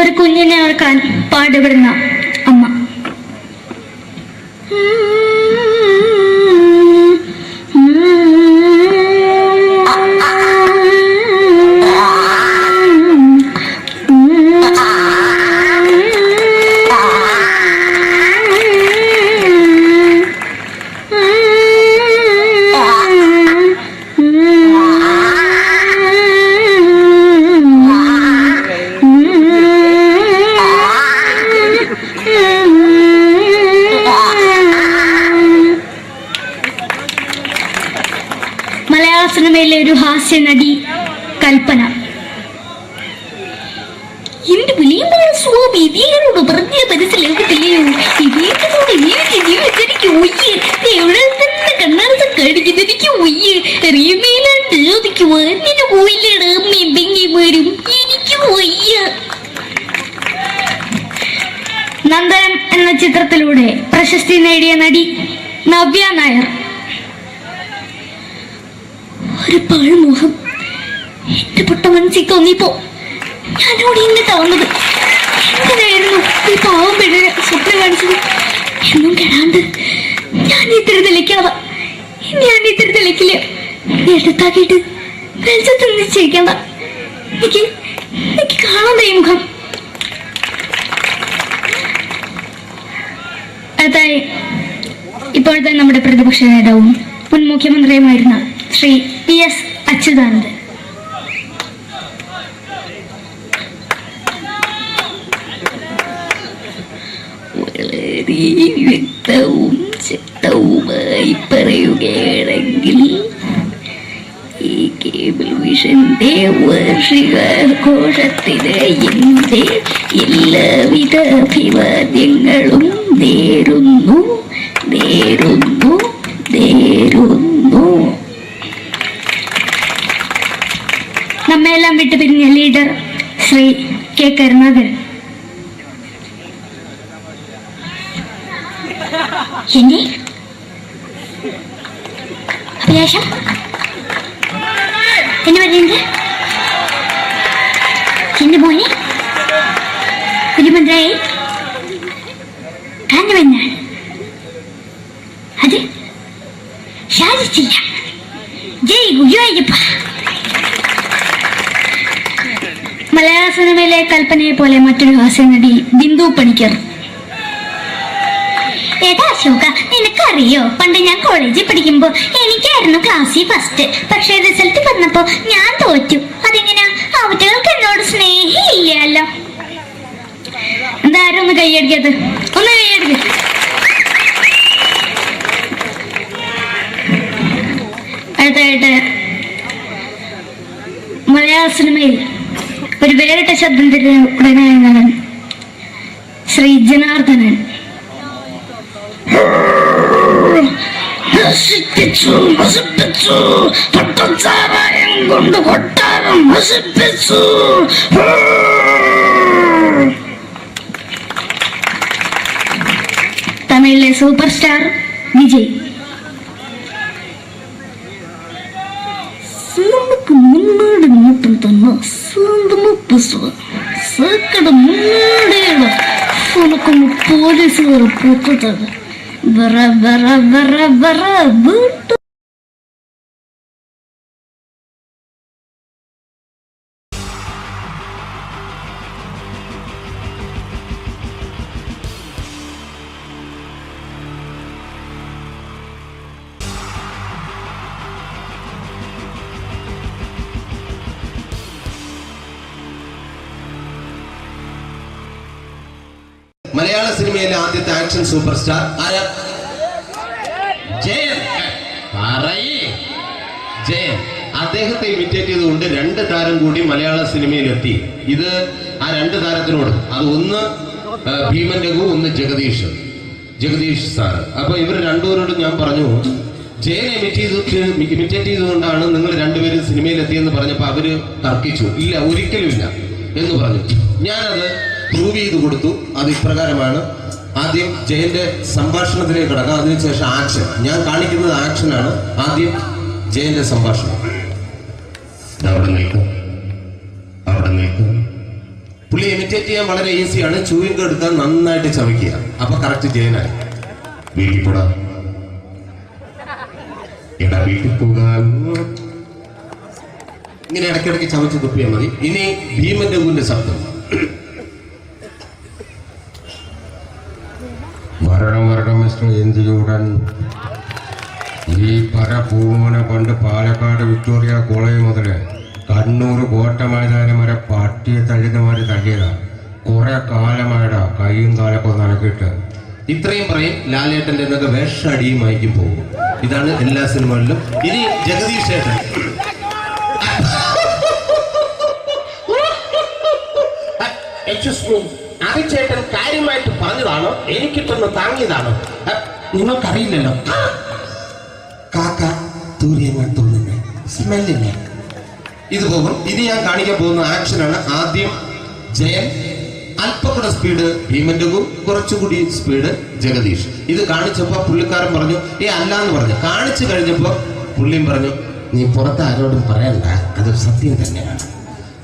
ഒരു കുഞ്ഞിനെ ഓർക്കാൻ പാടുപെടുന്ന അമ്മ. മലയാള സിനിമയിലെ ഒരു ഹാസ്യ നടി കൽപ്പന. എന്റെ വിളിയുമ്പോൾ സ്വാമി ഇതിനോട് പറഞ്ഞ മനസ്സിലാകത്തില്ലയോ? ഇതിനോട് എനിക്ക് ഒയ്യ് എവിടെ തന്നെ കണ്ണാർച്ച കടിക്കുന്നത് എനിക്ക് ഒയ്യ് റിയമയിലാണ്ട് ചോദിക്കുവാൻ എന്നെ പോയില്ലേടാ അമ്മയും പെങ്ങിമാരും എനിക്ക് ഒയ്യ. നന്ദനം എന്ന ചിത്രത്തിലൂടെ പ്രശസ്തി നേടിയ നടി നവ്യ നായർ. ഒരു പഴമുഖം എന്റെ പൊട്ട മനസ്സിൽ തോന്നിയപ്പോ ഞാനോട് ഇന്നിട്ടാ വന്നത്. എങ്ങനെയായിരുന്നു ഈ പാവം പെണ്ണിനെ സ്വപ്നം കാണിച്ചത്? എന്നും കെടാണ്ട് ഞാൻ ഇത്തിരി തെളിക്കാതെ ഞാൻ ഇത്തിരി തെളിക്കില്ല. എടുത്താക്കിയിട്ട് വെളിച്ചത്തിൽ നിശ്ചയിക്കണ്ട. എനിക്ക് കാണാൻ ഈ മുഖം. അടുത്തായി ഇപ്പോഴത്തെ നമ്മുടെ പ്രതിപക്ഷ നേതാവും മുൻ മുഖ്യമന്ത്രിയുമായിരുന്ന ശ്രീ PS അച്യുതാനന്ദൻ. വളരെ വ്യക്തവും ശക്തവുമായി പറയുകയാണെങ്കിൽ ഈ കേബിൾ വിഷന്റെ വാർഷികാഘോഷത്തിന് എന്റെ എല്ലാവിധ അഭിവാദ്യങ്ങളും നേരുന്നു. നമ്മെല്ലാം വിട്ടുപിരിഞ്ഞ ലീഡർ ശ്രീ കെ കരുണാകരൻ. എന്റെ അഭിലാഷം എന്നെ പറയുന്നത് എന്റെ മോനെ മുഖ്യമന്ത്രിയായി കാണുമെന്നാണ്. അത് സാധിച്ചില്ല. ജയ് ഗുരുവായൂരപ്പ. മലയാള സിനിമയിലെ കൽപ്പനയെ പോലെ മറ്റൊരു ഹാസ്യ നടി ബിന്ദു പണിക്കർ. ഏതാ അശോക, നിനക്കറിയോ പണ്ട് ഞാൻ കോളേജിൽ പഠിക്കുമ്പോ എനിക്കായിരുന്നു ക്ലാസ്സിൽ ഫസ്റ്റ്. പക്ഷെ റിസൾട്ട് വന്നപ്പോ ഞാൻ തോറ്റു. അതെങ്ങനെയാ? അവറ്റകൾക്ക് എന്നോട് സ്നേഹമില്ലല്ലോ. എന്താരും ഒന്ന് കൈയടിക്കത്? ഒന്ന് കൈയടിക്ക. അടുത്തായിട്ട് മലയാള സിനിമയിൽ ഒരു വേറിട്ട ശബ്ദം തിരഞ്ഞെടുക്കുന്ന നടൻ ശ്രീ ജനാർദ്ദനൻ. കൊണ്ട് കൊട്ടാരം നശിപ്പിച്ചു. തമിഴിലെ സൂപ്പർ സ്റ്റാർ വിജയ്. നമുക്ക് മുന്നോട്ട് നോട്ടം തന്ന ഉനക്കൊന്ന് പോലീസുകാർ പൊത്തത് വറ വറ വറ വറ വീട്ടു. മലയാള സിനിമയിലെ ആദ്യത്തെ ആക്ഷൻ സൂപ്പർ സ്റ്റാർ ആരാ? ജയൻ. ജയൻ. അദ്ദേഹത്തെ ഇമിറ്റേറ്റ് ചെയ്തുകൊണ്ട് 2 താരം കൂടി മലയാള സിനിമയിലെത്തി. ഇത് ആ 2 താരത്തിനോട്, അത് ഒന്ന് ഭീമൻ രഘു, ഒന്ന് ജഗദീഷ് സാർ. അപ്പൊ ഇവർ രണ്ടുപേരോടും ഞാൻ പറഞ്ഞു, ജയനെ ഇമിറ്റേറ്റ് ചെയ്തുകൊണ്ടാണ് നിങ്ങൾ രണ്ടുപേരും സിനിമയിലെത്തിയെന്ന് പറഞ്ഞപ്പോൾ അവര് തർക്കിച്ചു. ഇല്ല, ഒരിക്കലും ഇല്ല എന്ന് പറഞ്ഞു. ഞാനത് പ്രൂവ് ചെയ്ത് കൊടുത്തു. അത് ഇപ്രകാരമാണ്. ആദ്യം ജയന്റെ സംഭാഷണത്തിലേക്ക് കിടക്കാം, അതിനുശേഷം ആക്ഷൻ. ഞാൻ കാണിക്കുന്നത് ആക്ഷനാണ്. ആദ്യം ജയന്റെ സംഭാഷണം. അവിടെ നിൽക്കും. പുള്ളി ഇമിറ്റേറ്റ് ചെയ്യാൻ വളരെ ഈസിയാണ്. ചൂയിങ് എടുക്കാൻ നന്നായിട്ട് ചവയ്ക്കുക. അപ്പൊ കറക്റ്റ് ജയനായി. വീട്ടിൽ പോടാ, എടാ വീട്ടിൽ പോകാൻ. ഇങ്ങനെ ഇടയ്ക്കിടയ്ക്ക് ചവച്ച് തുപ്പിയാൽ മതി. ഇനി ഭീമൻ രഘുവിന്റെ ശബ്ദം. വരണം മിസ്റ്റർ എൻജിയൂടൻ. ഈ പരപൂമന പണ്ട് പാലക്കാട് വിക്ടോറിയ കോളേജ് മുതല് കണ്ണൂർ കോട്ട മൈതാനം വരെ പട്ടിയെ തള്ളുന്നമാര് തള്ളിയതാ. കുറെ കാലമായടാ കൈയും കാലൊക്കെ നടക്കിയിട്ട്. ഇത്രയും പറയും. ലാലേട്ടന്റെ എന്നൊക്കെ വേഷടിയുമായിരിക്കും പോകും. ഇതാണ് എല്ലാ സിനിമകളിലും. ഇനി ജഗദീഷ് ചേട്ടൻ. ചേട്ടൻ കാര്യമായിട്ട് പറഞ്ഞതാണോ എനിക്കിട്ടൊന്ന് താങ്ങിയതാണോ? നിങ്ങൾക്കറിയില്ലല്ലോ. കാക്ക തൂരിയെന്നാ തോന്നുന്നേ, സ്മെല്ലില്ലേ? ഇത് പോകും. ഇനി ഞാൻ കാണിക്കാൻ പോകുന്ന ആക്ഷനാണ്. ആദ്യം ജയൻ, അല്പകൂടെ സ്പീഡ് ഭീമൻ രഘു, കുറച്ചുകൂടി സ്പീഡ് ജഗദീഷ്. ഇത് കാണിച്ചപ്പോ പുള്ളിക്കാരൻ പറഞ്ഞു അല്ലാന്ന് പറഞ്ഞു. കാണിച്ചു കഴിഞ്ഞപ്പോ പുള്ളിയും പറഞ്ഞു നീ പുറത്ത് ആരോടും പറയണ്ട, അത് സത്യം തന്നെയാണ്.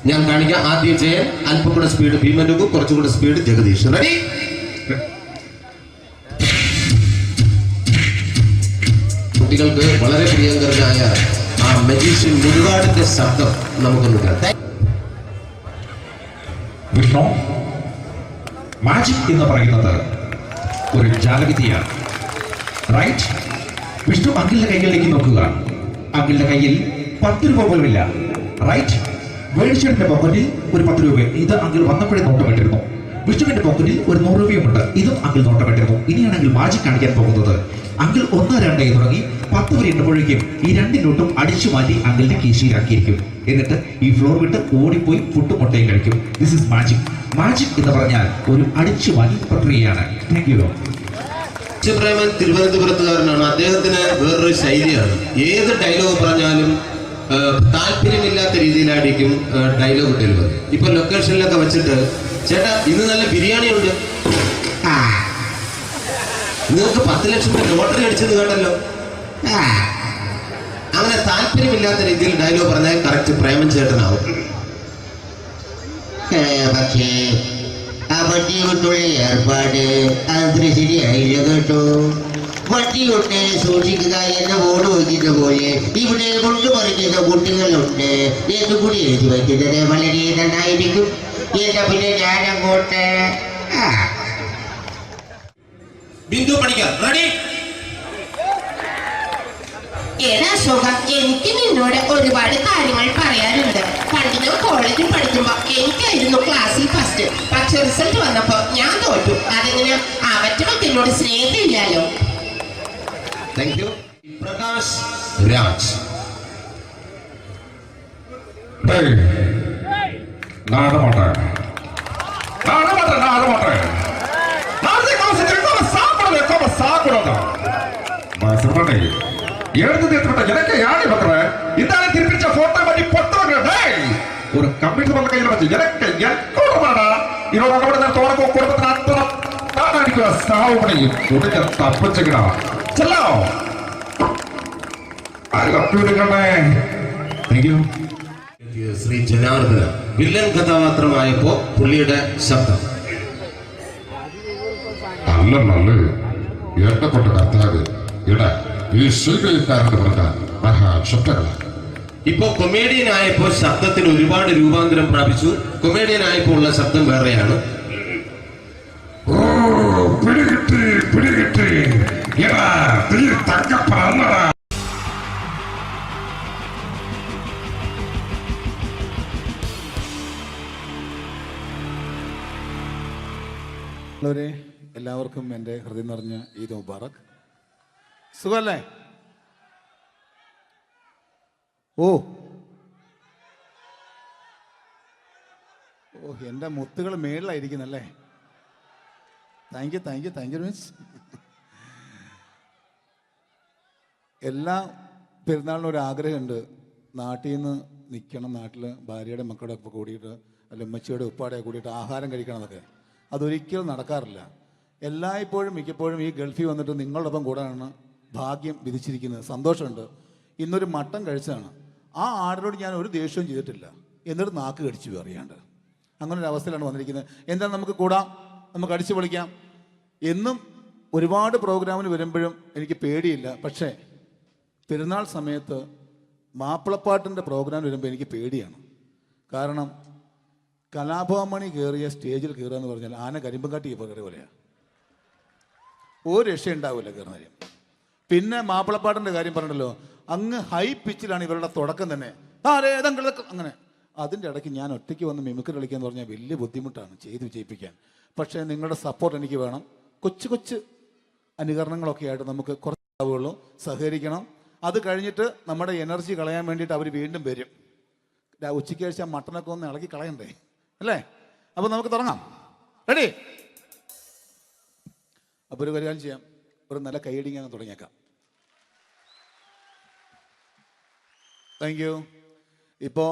ഞാൻ കാണിക്കാം. ആദ്യം ജയൻ, അല്പകൂടെ സ്പീഡ് ഭീമൻ രഘു, കുറച്ചുകൂടെ സ്പീഡ് ജഗദീഷ്. റെഡി? കുട്ടികൾക്ക് വളരെ പ്രിയങ്കരനായ ആ മജീഷ്യൻ മുരുകാടിന്റെ ശബ്ദം നമുക്കൊന്ന് കേൾക്കാം. വിഷ്ണു, മാജിക് എന്ന് പറയുന്നത് ഒരു ജാലവിദ്യയാണ്. റൈറ്റ്? വിഷ്ണു അങ്കിളിന്റെ കൈകളിലേക്ക് നോക്കുക. അങ്കിളിന്റെ കയ്യിൽ 10 രൂപ പോലുമില്ല. റൈറ്റ്? വേണിച്ചേട്ടന്റെ പോക്കറ്റിൽ ഒരു 10 രൂപ. ഇത് അങ്കിൾ വന്നപ്പോഴേ നോട്ടമിട്ടിരുന്നു. വിഷ്ണുവിന്റെ പോക്കറ്റിൽ ഒരു 100 രൂപയുമുണ്ട്. ഇതും അങ്കിൾ നോട്ടമിട്ടിരുന്നു. ഇനിയാണെങ്കിൽ മാജിക് കാണിക്കാൻ പോകുന്നത്. അങ്കിൾ 1, 2 തുടങ്ങി 10 വരെ എണ്ണുമ്പോഴേക്കും ഈ 2 നോട്ടും അടിച്ചു മാറ്റി അങ്കിളിന്റെ കീശയിലാക്കിയിരിക്കും. എന്നിട്ട് ഈ ഫ്ലോർ വിട്ട് ഓടിപ്പോയി ഫുഡ് മുട്ടയും കഴിക്കും. This is magic. മാജിക് എന്ന് പറഞ്ഞാൽ ഒരു അടിച്ചു മാറ്റി പ്രക്രിയയാണ്. Thank you. പ്രേമൻ തിരുവനന്തപുരത്തുകാരനാണ്. അദ്ദേഹത്തിന് വേറൊരു ശൈലിയാണ്. ഏത് ഡയലോഗ് പറഞ്ഞാലും താല്പര്യമില്ലാത്ത രീതിയിലായിരിക്കും ഡയലോഗ് ഡെലിവറി. ഇപ്പൊ ലൊക്കേഷനിലൊക്കെ വെച്ചിട്ട് ചേട്ടാ ഇന്ന് നല്ല ബിരിയാണി ഉണ്ട്, നിങ്ങൾക്ക് 10 ലക്ഷത്തിന്റെ ലോട്ടറി അടിച്ചെന്ന് കേട്ടല്ലോ. അങ്ങനെ താല്പര്യമില്ലാത്ത രീതിയിൽ ഡയലോഗ് പറഞ്ഞാൽ കറക്റ്റ് പ്രേമൻ ചേട്ടനാവും. പക്ഷേ ആ വട്ടി കൊണ്ടുള്ള ഏർപ്പാട് അത്ര ശരിയായില്ല കേട്ടോ. വട്ടി കൊണ്ട് സൂക്ഷിക്കുക എന്ന ബോർഡ് വയ്ക്കുന്ന പോലെ ഇവിടെ കൊണ്ടുപറിക്കുന്ന കുട്ടികളുണ്ട് എന്ന് കൂടി എഴുതി വയ്ക്കുന്നത് വളരെ നന്നായിരിക്കും. എന്നാ പിന്നെ ഞാനങ്ങോട്ട് ബിന്ദു പണിക്കർ. റെഡി? ഏതാ അശോകം, എനിക്ക് നിന്നോട് ഒരുപാട് കാര്യങ്ങൾ പറയാനുണ്ട്. പണ്ട് ഞാൻ കോളേജിൽ പഠിക്കുമ്പോ എനിക്കായിരുന്നു ക്ലാസ്സിൽ ഫസ്റ്റ്. പക്ഷെ റിസൾട്ട് വന്നപ്പോ ഞാൻ തോറ്റു. അതെങ്ങനെ അവറ്റൊക്കെ എന്നോട് സ്നേഹമില്ലല്ലോ. Thank you. പ്രകാശ് രാജ്. எனக்கு யாரு பண்ற இதான திருப்பிச்ச போட்டோ பண்ணி பொட்டோங்க. ஒரு கம்ப்யூட்டர் பண்ண கையில வச்சு எனக்கு எக்கோடமாடா இதோட கூட நான் தோறக்கு கொடுத்து அத்தரம் நான் அடிக்கிற சாவு பண்ணி உடக்க தப்பிச்சுக்கடா. செல்லோ அது കമ്പ്യൂട്ടറുകളെ. Thank you. Shri Janardhana villain കഥാപാത്രമായപ്പോ പുള്ളിയുടെ ശബ്ദം. നല്ല നല്ല ഏർപ്പെട്ട കർത്താവ് ഇട ഈ സ്വീകരിക്കാരുടെ പറഞ്ഞാൽ മഹാശബ്ദങ്ങളാണ്. ഇപ്പോ കൊമേഡിയൻ ആയപ്പോ ശബ്ദത്തിന് ഒരുപാട് രൂപാന്തരം പ്രാപിച്ചു. കൊമേഡിയൻ ആയപ്പോ ഉള്ള ശബ്ദം വേറെയാണ്. ഓ പിടികിട്ടി പിടികിട്ടി തങ്കപ്പറന്നടാ. എല്ലാവർക്കും എൻ്റെ ഹൃദയം നിറഞ്ഞ ഈദ് മുബാറക്. സുഖമല്ലേ? ഓ ഓ എൻ്റെ മുത്തുകൾ മേളിലായിരിക്കുന്നല്ലേ. Thank you miss. എല്ലാ പെരുന്നാളിനും ഒരു ആഗ്രഹമുണ്ട്, നാട്ടിൽ നിന്ന് നിൽക്കണം, നാട്ടിൽ ഭാര്യയുടെ മക്കളുടെ ഒക്കെ കൂടിയിട്ട് അല്ല ഉമ്മച്ചിയുടെ ഉപ്പാടെ കൂടിയിട്ട് ആഹാരം കഴിക്കണം എന്നൊക്കെ. അതൊരിക്കലും നടക്കാറില്ല. എല്ലായ്പ്പോഴും മിക്കപ്പോഴും ഈ ഗൾഫിൽ വന്നിട്ട് നിങ്ങളോടൊപ്പം കൂടാനാണ് ഭാഗ്യം വിധിച്ചിരിക്കുന്നത്. സന്തോഷമുണ്ട്. ഇന്നൊരു മട്ടൻ കഴിച്ചതാണ്. ആ ആടിനോട് ഞാൻ ഒരു ദേഷ്യവും ചെയ്തിട്ടില്ല, എന്നിട്ട് നാക്ക് കടിച്ചു അറിയാണ്ട്. അങ്ങനെ ഒരു അവസ്ഥയിലാണ് വന്നിരിക്കുന്നത്. എന്താണ്, നമുക്ക് കൂടാം, നമുക്ക് അടിച്ചു പൊളിക്കാം എന്നും ഒരുപാട് പ്രോഗ്രാമിന് വരുമ്പോഴും എനിക്ക് പേടിയില്ല. പക്ഷേ പെരുന്നാൾ സമയത്ത് മാപ്പിളപ്പാട്ടിൻ്റെ പ്രോഗ്രാം വരുമ്പോൾ എനിക്ക് പേടിയാണ്. കാരണം കലാഭവമണി കയറിയ സ്റ്റേജിൽ കയറുക എന്ന് പറഞ്ഞാൽ ആന കരിമ്പം കാട്ടി കയറിയ പോലെയാണ്. ഒരു രക്ഷ ഉണ്ടാവില്ല കയറുന്നതിന്. പിന്നെ മാപ്പിളപ്പാട്ടിൻ്റെ കാര്യം പറഞ്ഞല്ലോ, അങ്ങ് ഹൈ പിച്ചിലാണ് ഇവരുടെ തുടക്കം തന്നെ. അങ്ങനെ അതിൻ്റെ ഇടയ്ക്ക് ഞാൻ ഒറ്റയ്ക്ക് വന്ന് മിമിക്രി കളിക്കാന്ന് പറഞ്ഞാൽ വലിയ ബുദ്ധിമുട്ടാണ് ചെയ്ത് വിജയിപ്പിക്കാൻ. പക്ഷേ നിങ്ങളുടെ സപ്പോർട്ട് എനിക്ക് വേണം. കൊച്ചു കൊച്ചു അനുകരണങ്ങളൊക്കെ ആയിട്ട് നമുക്ക് കുറച്ചാവുള്ളൂ. സഹകരിക്കണം. അത് കഴിഞ്ഞിട്ട് നമ്മുടെ എനർജി കളയാൻ വേണ്ടിയിട്ട് അവർ വീണ്ടും വരും. ഉച്ചയ്ക്ക് കഴിച്ച മട്ടനൊക്കെ ഒന്ന് ഇളക്കി കളയണ്ടേ അല്ലേ? അപ്പോൾ നമുക്ക് തുടങ്ങാം. റെഡി? അപ്പോൾ ഒരു കാര്യം ചെയ്യാം, ഒരു നല്ല കൈയടിക്കാൻ തുടങ്ങിയേക്കാം. Thank you. ഇപ്പോൾ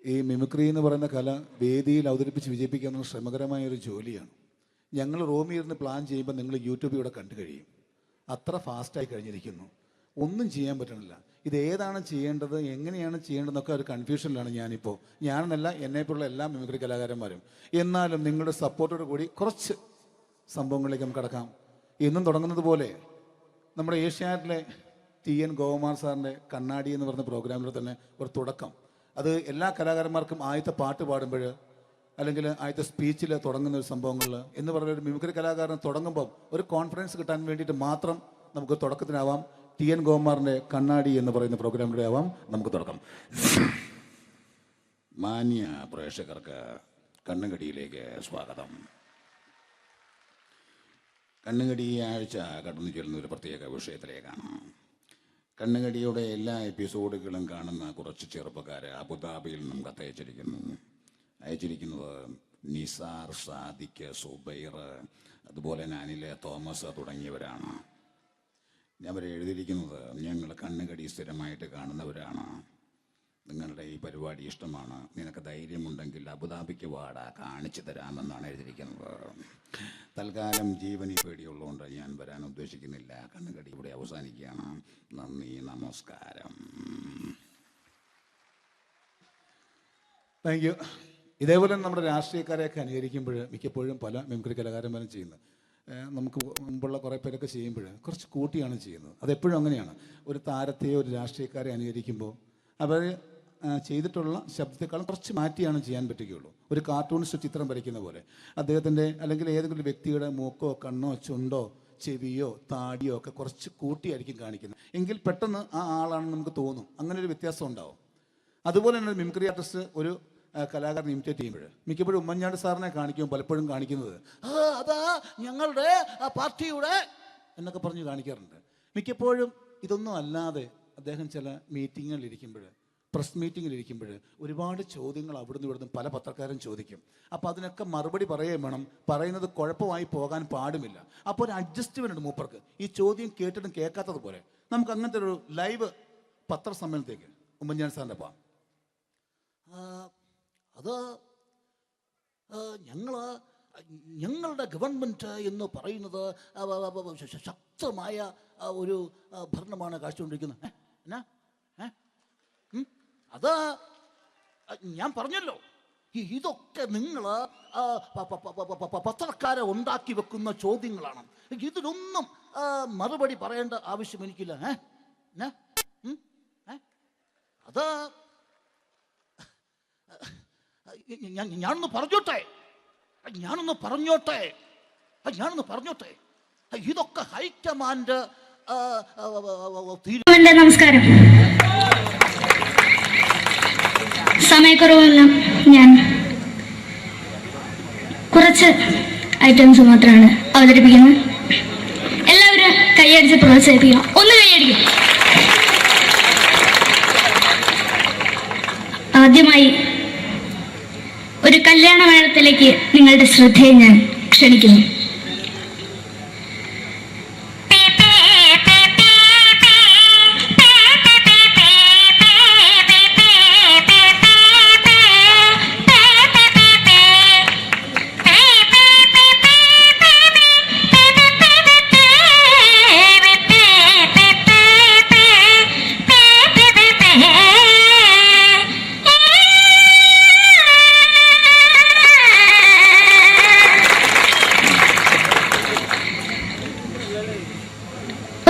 ഈ മിമിക്രി എന്ന് പറയുന്ന കല വേദിയിൽ അവതരിപ്പിച്ച് വിജയിപ്പിക്കുക എന്നുള്ള ശ്രമകരമായൊരു ജോലിയാണ്. ഞങ്ങൾ റൂമിൽ ഇരുന്ന് പ്ലാൻ ചെയ്യുമ്പോൾ നിങ്ങൾ യൂട്യൂബിൽ ഇവിടെ കണ്ടു കഴിയും. അത്ര ഫാസ്റ്റായി കഴിഞ്ഞിരിക്കുന്നു. ഒന്നും ചെയ്യാൻ പറ്റണില്ല. ഇത് ഏതാണ് ചെയ്യേണ്ടത്, എങ്ങനെയാണ് ചെയ്യേണ്ടതെന്നൊക്കെ ഒരു കൺഫ്യൂഷനിലാണ് ഞാനിപ്പോൾ. ഞാനെന്നല്ല, എന്നെപ്പോലുള്ള എല്ലാ മിമിക്രി കലാകാരന്മാരും. എന്നാലും നിങ്ങളുടെ സപ്പോർട്ടോട് കൂടി കുറച്ച് സംഭവങ്ങളിലേക്ക് നമുക്ക് കടക്കാം. എന്നും തുടങ്ങുന്നത് പോലെ നമ്മുടെ ഏഷ്യാനെറ്റിലെ TN ഗോപകുമാർ സാറിൻ്റെ കണ്ണാടി എന്ന് പറയുന്ന പ്രോഗ്രാമിൽ തന്നെ ഒരു തുടക്കം. അത് എല്ലാ കലാകാരന്മാർക്കും ആദ്യത്തെ പാട്ട് പാടുമ്പോൾ അല്ലെങ്കിൽ ആദ്യത്തെ സ്പീച്ചിൽ തുടങ്ങുന്ന ഒരു സംഭവങ്ങളിൽ എന്ന് പറയുന്ന ഒരു മിമിക്രി കലാകാരൻ തുടങ്ങുമ്പോൾ ഒരു കോൺഫിഡൻസ് കിട്ടാൻ വേണ്ടിയിട്ട് മാത്രം നമുക്ക് തുടക്കത്തിനാവാം. TN ഗോപകുമാറിൻ്റെ കണ്ണാടി എന്ന് പറയുന്ന പ്രോഗ്രാമിലൂടെ ആവാം നമുക്ക് തുടക്കം. മാന്യ പ്രേക്ഷകർക്ക് കണ്ണുകടിയിലേക്ക് സ്വാഗതം. കണ്ണുകടി ആഴ്ച കടന്നു ചെല്ലുന്ന ഒരു പ്രത്യേക വിഷയത്തിലേക്കാണ്. കണ്ണുകടിയുടെ എല്ലാ എപ്പിസോഡുകളും കാണുന്ന കുറച്ച് ചെറുപ്പക്കാർ അബുദാബിയിൽ നിന്നും അയച്ചിരിക്കുന്നത് നിസാർ, സാദിഖ്, സുബൈർ, അതുപോലെ അനിൽ, തോമസ് തുടങ്ങിയവരാണ്. അവർ എഴുതിയിരിക്കുന്നത്, ഞങ്ങൾ കണ്ണുകടി സ്ഥിരമായിട്ട് കാണുന്നവരാണ്. നിങ്ങളുടെ ഈ പരിപാടി ഇഷ്ടമാണ്. നിനക്ക് ധൈര്യമുണ്ടെങ്കിൽ അബുദാബിക്ക് വാടാ, കാണിച്ചു തരാമെന്നാണ് എഴുതിയിരിക്കുന്നത്. തൽക്കാലം ജീവനി പേടിയുള്ളതുകൊണ്ട് ഞാൻ വരാൻ ഉദ്ദേശിക്കുന്നില്ല. കണ്ണുകടി ഇവിടെ അവസാനിക്കുകയാണ്. നന്ദി, നമസ്കാരം. Thank you. ഇതേപോലെ നമ്മുടെ രാഷ്ട്രീയക്കാരെയൊക്കെ അനുകരിക്കുമ്പോൾ മിക്കപ്പോഴും പല മിമിക്രി കലാകാരന്മാരും ചെയ്യുന്നത്, നമുക്ക് മുമ്പുള്ള കുറേ പേരൊക്കെ ചെയ്യുമ്പോൾ കുറച്ച് കൂട്ടിയാണ് ചെയ്യുന്നത്. അതെപ്പോഴും അങ്ങനെയാണ്. ഒരു താരത്തെയോ ഒരു രാഷ്ട്രീയക്കാരെ അനുകരിക്കുമ്പോൾ അവർ ചെയ്തിട്ടുള്ള ശബ്ദത്തെക്കാളും കുറച്ച് മാറ്റിയാണ് ചെയ്യാൻ പറ്റുകയുള്ളൂ. ഒരു കാർട്ടൂണിസ്റ്റ് ചിത്രം വരയ്ക്കുന്ന പോലെ അദ്ദേഹത്തിൻ്റെ അല്ലെങ്കിൽ ഏതെങ്കിലും വ്യക്തിയുടെ മൂക്കോ കണ്ണോ ചുണ്ടോ ചെവിയോ താടിയോ ഒക്കെ കുറച്ച് കൂട്ടിയായിരിക്കും കാണിക്കുന്നത്. എങ്കിൽ പെട്ടെന്ന് ആ ആളാണെന്ന് നമുക്ക് തോന്നും. അങ്ങനെ ഒരു വ്യത്യാസം ഉണ്ടാവും. അതുപോലെ തന്നെ മിമിക്രി ആർട്ടിസ്റ്റ് ഒരു കലാകാരൻ ഇമിറ്റേറ്റ് ചെയ്യുമ്പോൾ മിക്കപ്പോഴും ഉമ്മൻചാണ്ടി സാറിനെ കാണിക്കുമ്പോൾ പലപ്പോഴും കാണിക്കുന്നത് അതാ ഞങ്ങളുടെ പാർട്ടിയുടെ എന്നൊക്കെ പറഞ്ഞ് കാണിക്കാറുണ്ട്. മിക്കപ്പോഴും ഇതൊന്നും അല്ലാതെ അദ്ദേഹം ചില മീറ്റിങ്ങുകളിലിരിക്കുമ്പോൾ, പ്രസ് മീറ്റിങ്ങിലിരിക്കുമ്പോൾ ഒരുപാട് ചോദ്യങ്ങൾ അവിടുന്ന് ഇവിടുന്ന് പല പത്രക്കാരും ചോദിക്കും. അപ്പോൾ അതിനൊക്കെ മറുപടി പറയുകയും വേണം. പറയുന്നത് കുഴപ്പമായി പോകാൻ പാടുമില്ല. അപ്പോൾ ഒരു അഡ്ജസ്റ്റ്മെൻ്റ് ഉണ്ട് മൂപ്പർക്ക്. ഈ ചോദ്യം കേട്ടിട്ടും കേൾക്കാത്തതുപോലെ നമുക്ക് അങ്ങനത്തെ ഒരു ലൈവ് പത്രസമ്മേളനത്തേക്ക് ഉമ്മൻചാണ്ടി സാറിൻ്റെ അപ്പം അത് ഞങ്ങളുടെ ഗവൺമെൻറ് എന്ന് പറയുന്നത് ശക്തമായ ഒരു ഭരണമാണ് കാഴ്ചകൊണ്ടിരിക്കുന്നത്. എന്നാ അത് ഞാൻ പറഞ്ഞല്ലോ, ഇതൊക്കെ നിങ്ങൾ പത്രക്കാരെ ഉണ്ടാക്കി വെക്കുന്ന ചോദ്യങ്ങളാണ്. ഇതിനൊന്നും മറുപടി പറയേണ്ട ആവശ്യം എനിക്കില്ല. അത് ഞാനൊന്ന് പറഞ്ഞോട്ടെ ഇതൊക്കെ ഹൈക്കമാൻഡ്. നമസ്കാരം. സമയക്കുറവെല്ലാം ഞാൻ കുറച്ച് ഐറ്റംസ് മാത്രമാണ് അവതരിപ്പിക്കുന്നത്. എല്ലാവരും കൈയടിച്ച് പ്രോത്സാഹിപ്പിക്കണം. ഒന്ന് കൈയടിക്കും. ആദ്യമായി ഒരു കല്യാണമേളത്തിലേക്ക് നിങ്ങളുടെ ശ്രദ്ധയെ ഞാൻ ക്ഷണിക്കുന്നു.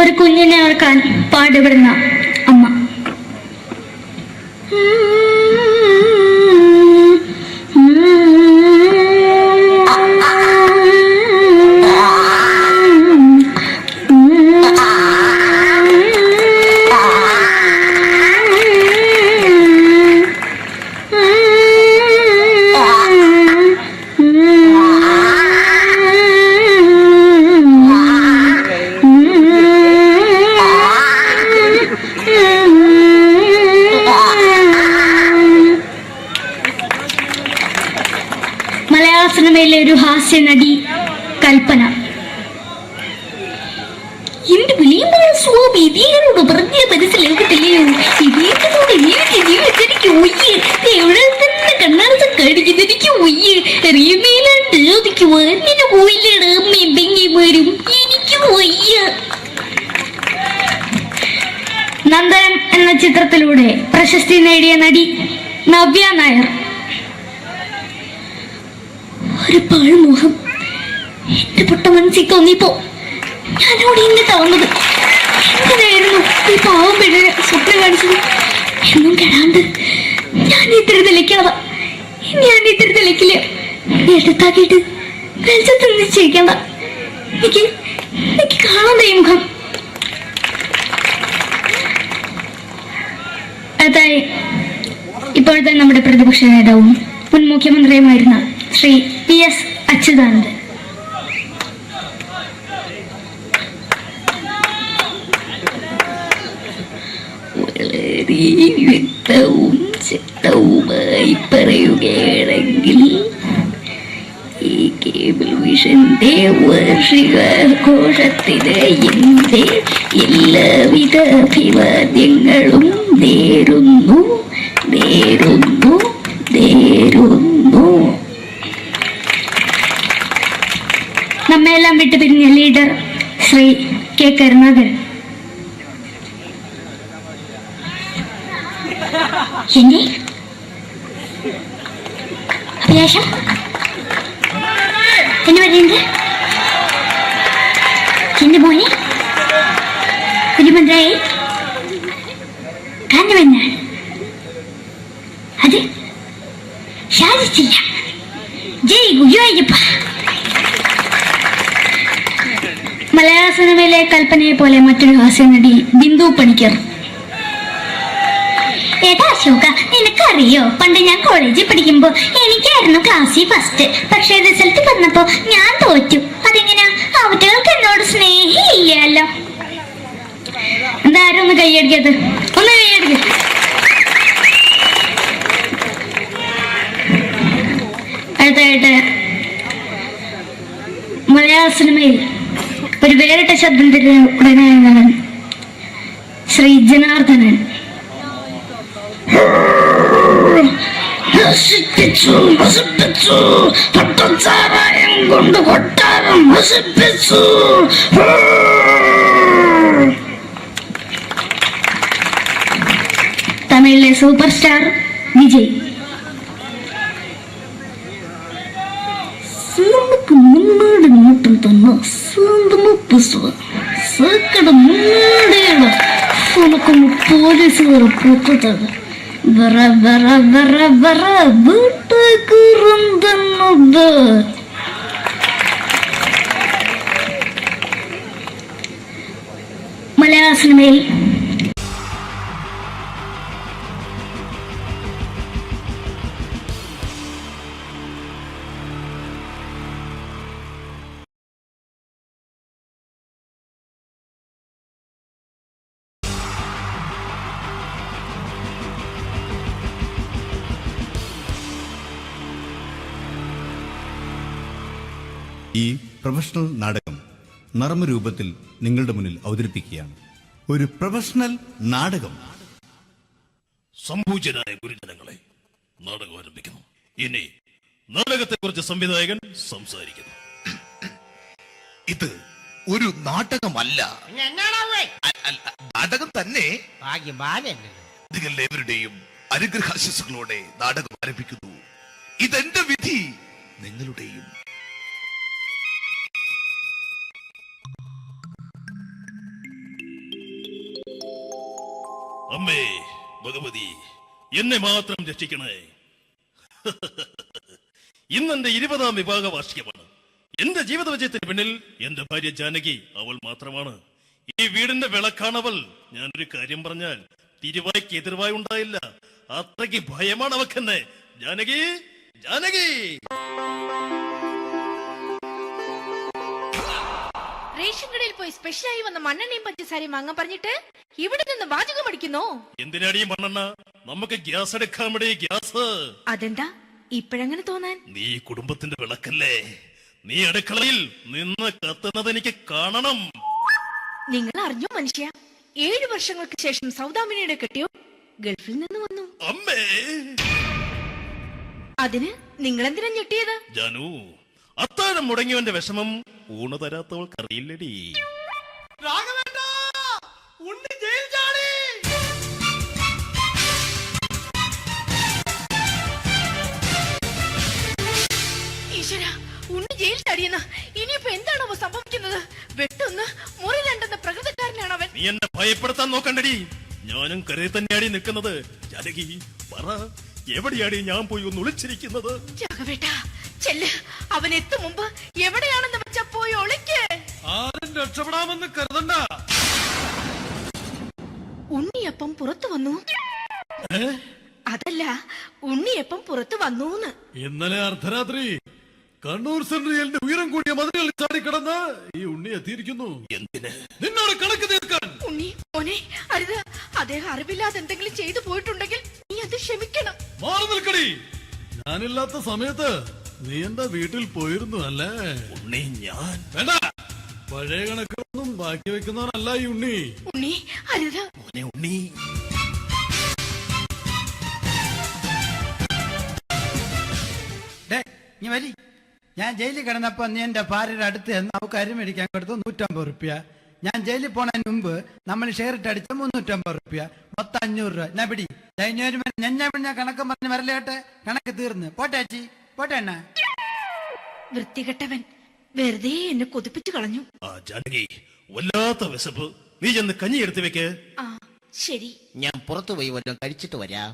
ഒരു കുഞ്ഞിനെ ഓർക്കാൻ പാടുപെടുന്ന അമ്മ. മലയാള സിനിമയിലെ ഒരു ഹാസ്യ നടി കൽപ്പന. എന്റെ വിളിയമ്പല സ്വാമി ഇതിനോട് പറഞ്ഞ മനസ്സിലാകത്തില്ലയോ? ഇതിനോട് എനിക്ക് ജീവിതത്തിലേക്ക് ഒയ്യ് എവിടെ തന്നെ കണ്ണാടത്ത് കടിക്കുന്നത് എനിക്ക് ഒയ്യ് അറിയുമേലാണ്ട് ചോദിക്ക് വന്നിന് പോയില്ലേട് അമ്മയും പെങ്ങിമാരും എനിക്ക് ഒയ്യ. നന്ദനം എന്ന ചിത്രത്തിലൂടെ പ്രശസ്തി നേടിയ നടി നവ്യ നായർ. ഒരു പാഴ്മുഖം എന്റെ പൊട്ട മനസ്സിൽ തോന്നിയപ്പോ ഞാനോട് ഇങ്ങോട്ടാ വന്നത്. എന്തിനായിരുന്നു ഈ പാവം പിഴ സ്വപ്നം കാണിച്ചത്? എന്നും കെടാണ്ട് ഞാൻ ഇത്തിരി തെളിക്കാതെ ഞാൻ ഇത്തിരി തെളിക്കില്ല. എടുത്താക്കിയിട്ട് വെളിച്ചത്ത് നിശ്ചയിക്കണ്ട. എനിക്ക് കാണാൻ ഈ മുഖം. അതായി ഇപ്പോഴത്തെ നമ്മുടെ പ്രതിപക്ഷ നേതാവും മുൻ മുഖ്യമന്ത്രിയുമായിരുന്ന ശ്രീ PS അച്യുതാനന്ദൻ. വളരെ വ്യക്തവും ശക്തവുമായി പറയുകയാണെങ്കിൽ ഈ കേബിൾ വിഷന്റെ വാർഷികാഘോഷത്തിന് എന്റെ എല്ലാവിധ അഭിവാദ്യങ്ങളും നേരുന്നു നേരുന്നു നേരുന്നു. നമ്മയെല്ലാം വിട്ടുപിരിഞ്ഞ ലീഡർ ശ്രീ K കരുണാകരൻ. എന്റെ അഭിലാഷം എന്ന് പറയുന്നത് എന്റെ മോനെ തിരുമന്ത്രായി കാരണവെന്നാണ്. അത് സാധിച്ചില്ല. ജയ് ഗുരുവായൂരപ്പ. മലയാള സിനിമയിലെ കൽപ്പനയെ പോലെ മറ്റൊരു ഹാസ്യ നടി ബിന്ദു പണിക്കർ. ഏട്ടാ അശോക, നിനക്കറിയോ പണ്ട് ഞാൻ കോളേജിൽ പഠിക്കുമ്പോ എനിക്കായിരുന്നു ക്ലാസ്സിൽ ഫസ്റ്റ്. പക്ഷെ റിസൾട്ട് വന്നപ്പോ ഞാൻ തോറ്റു. അതെങ്ങനെയാ? അവറ്റകൾക്ക് എന്നോട് സ്നേഹമില്ലല്ലോ. എന്താരും ഒന്ന് കൈയടിക്കത്? ഒന്ന് കൈയടിക്ക. അടുത്തായിട്ട് മലയാള സിനിമയിൽ ഒരു വേറിട്ട ശബ്ദം തിരഞ്ഞെടുക്കുന്ന ശ്രീ ജനാർദ്ദനൻ. പട്ടച്ചാരായം കൊണ്ട് കൊട്ടാരം നശിപ്പിച്ചു. തമിഴിലെ സൂപ്പർ സ്റ്റാർ വിജയ്. നമുക്ക് മുന്നോട്ട് നോട്ടം തന്ന സക്കട മുന്നോടിയാണ് ഉനക്കൊന്ന് പോലീസുകാർ പൊത്തത് വറ വറ വറ വറ വീട്ടുകുറുന്നത്. മലയാള സിനിമയിൽ ഈ പ്രൊഫഷണൽ നാടകം നർമ്മരൂപത്തിൽ നിങ്ങളുടെ മുന്നിൽ അവതരിപ്പിക്കുകയാണ്. ഒരു പ്രൊഫഷണൽ നാടകം. സംപൂജ്യരായ ഗുരുജനങ്ങളെ, നാടകം ആരംഭിക്കുന്നു. ഇനി നാടകത്തെക്കുറിച്ച് സംവിധായകൻ സംസാരിക്കുന്നു. ഇത് ഒരു നാടകമല്ല, നാടകം തന്നെ. നിങ്ങളെവരുടെയും അനുഗ്രഹാശിസുകളോടെ നാടകം ആരംഭിക്കുന്നു. ഇതെന്റെ വിധി, നിങ്ങളുടെയും. അമ്മേ ഭഗവതി, എന്നെ മാത്രം രക്ഷിക്കണേ. ഇന്നെന്റെ 20ാം വിവാഹ വാർഷികമാണ്. എന്റെ ജീവിത വിജയത്തിന് പിന്നിൽ എന്റെ ഭാര്യ ജാനകി അവൾ മാത്രമാണ്. ഈ വീടിന്റെ വിളക്കാണവൾ. ഞാനൊരു കാര്യം പറഞ്ഞാൽ തിരുവായ്ക്ക് എതിർവായി ഉണ്ടായില്ല. അത്രയ്ക്ക് ഭയമാണ് അവക്കെന്നെ. ജാനകി, ജാനകി. റേഷൻ കടയിൽ പോയി സ്പെഷ്യലായി വന്ന മണ്ണെണ്ണയും പഞ്ചസാരയും വാങ്ങാൻ പറഞ്ഞിട്ട് ഇവിടെ നിന്ന് വാചകം അടിക്കുന്നോ? എന്തിനാടി മണ്ണെണ്ണ? നമുക്ക് ഗ്യാസ് എടുക്കാൻ വേണ്ടി ഗ്യാസ്. അതെന്താ ഇപ്പോഴങ്ങനെ തോന്നാൻ? നീ കുടുംബത്തിന്റെ വിളക്കല്ലേ. നീ അടുക്കളയിൽ നിന്ന് കത്തുന്നത് എനിക്ക് കാണണം. നിങ്ങൾ അറിഞ്ഞോ മനുഷ്യ, 7 വർഷങ്ങൾക്ക് ശേഷം സൗദാമിനിയുടെ കെട്ടിയോ ഗൾഫിൽ നിന്ന് വന്നു. അമ്മേ, അതിന് നിങ്ങൾ എന്തിനാ ഞെട്ടിയത്? ജാനു, അത്താഴം മുടങ്ങിയവന്റെ വിഷമം ഊണ് തരാത്തവൾക്കറിയില്ലടി. ഈശ്വരാ, ഉണ്ണി ജയിൽ ചാടിയെന്ന്. ഇനിയിപ്പോ എന്താണോ സംഭവിക്കുന്നത്? വെട്ടൊന്ന് മുറി രണ്ടെന്ന പ്രകൃതക്കാരനാണ് അവൻ. നീ എന്നെ ഭയപ്പെടുത്താൻ നോക്കണ്ടടി. ഞാനും കരയിൽ തന്നെയാടി നിൽക്കുന്നത്. ജാനകി, പറ, എവിടെയാടി ഞാൻ പോയി ഒന്ന് ഒളിച്ചിരിക്കുന്നത്? രാഘവേട്ടാ, ചെല്ല്. അവൻ എത്തും മുമ്പ് എവിടെയാണെന്ന് വെച്ചാ പോയി ഒളിക്ക്. ആരും രക്ഷപ്പെടാമെന്ന് കരുതണ്ട. ഉണ്ണിയപ്പം പുറത്തു വന്നു. അതല്ല, ഉണ്ണിയപ്പം പുറത്തു വന്നൂന്ന്. ഇന്നലെ അർദ്ധരാത്രി കണ്ണൂർ സെൻട്രലിന്റെ ഉയരം കൂടിയ മതിലുകളിൽ ചാടിക്കിടന്ന് ഈ ഉണ്ണി എത്തിയിരിക്കുന്നു. എന്തിന്? നിന്നോട് കണക്ക് തീർക്കാൻ. ഉണ്ണി മോനെ, അരുത്. അദ്ദേഹം അറിവില്ലാതെ എന്തെങ്കിലും ചെയ്തു പോയിട്ടുണ്ടെങ്കിൽ നീ അത് ക്ഷമിക്കണം. മാറി നിൽക്കടി. ഞാനില്ലാത്ത സമയത്ത് നീ എന്റെ വീട്ടിൽ പോയിരുന്നു അല്ലേ? ഉണ്ണി, ഞാൻ വേണ്ട. പഴയ കണക്കൊന്നും ബാക്കി വെക്കുന്നവനല്ല ഈ ഉണ്ണി. ഉണ്ണി, അരുത്. ഉണ്ണി, നീ വരി. ഞാൻ ജയിലിൽ കിടന്നപ്പോ നീ എന്റെ ഭാര്യയുടെ അടുത്ത് നമുക്ക് അരി മേടിക്കാൻ കൊടുത്തു 150 റുപ്യ. ഞാൻ ജയിലിൽ പോണതിന് മുമ്പ് നമ്മൾ ഷെയർ ഇട്ട് അടിച്ച 350 റുപ്യ, മൊത്തം 500 രൂപ. ഞാൻ പിടി. ഞാൻ കണക്ക് പറഞ്ഞ് വരലേട്ടെ. കണക്ക് തീർന്ന്. പോട്ടെ അച്ചി, പോട്ടെ അണ്ണ. വൃത്തികെട്ടവൻ വെറുതെ എന്നെ കൊതിപ്പിച്ചു കളഞ്ഞു. ആ ജാനകി, വല്ലാത്ത വിശപ്പ്. നീ ചെന്ന് കഞ്ഞി എടുത്തു വെക്ക്. ആ ശരി. ഞാൻ പുറത്തു പോയി വല്ലതും കഴിച്ചിട്ട് വരാം.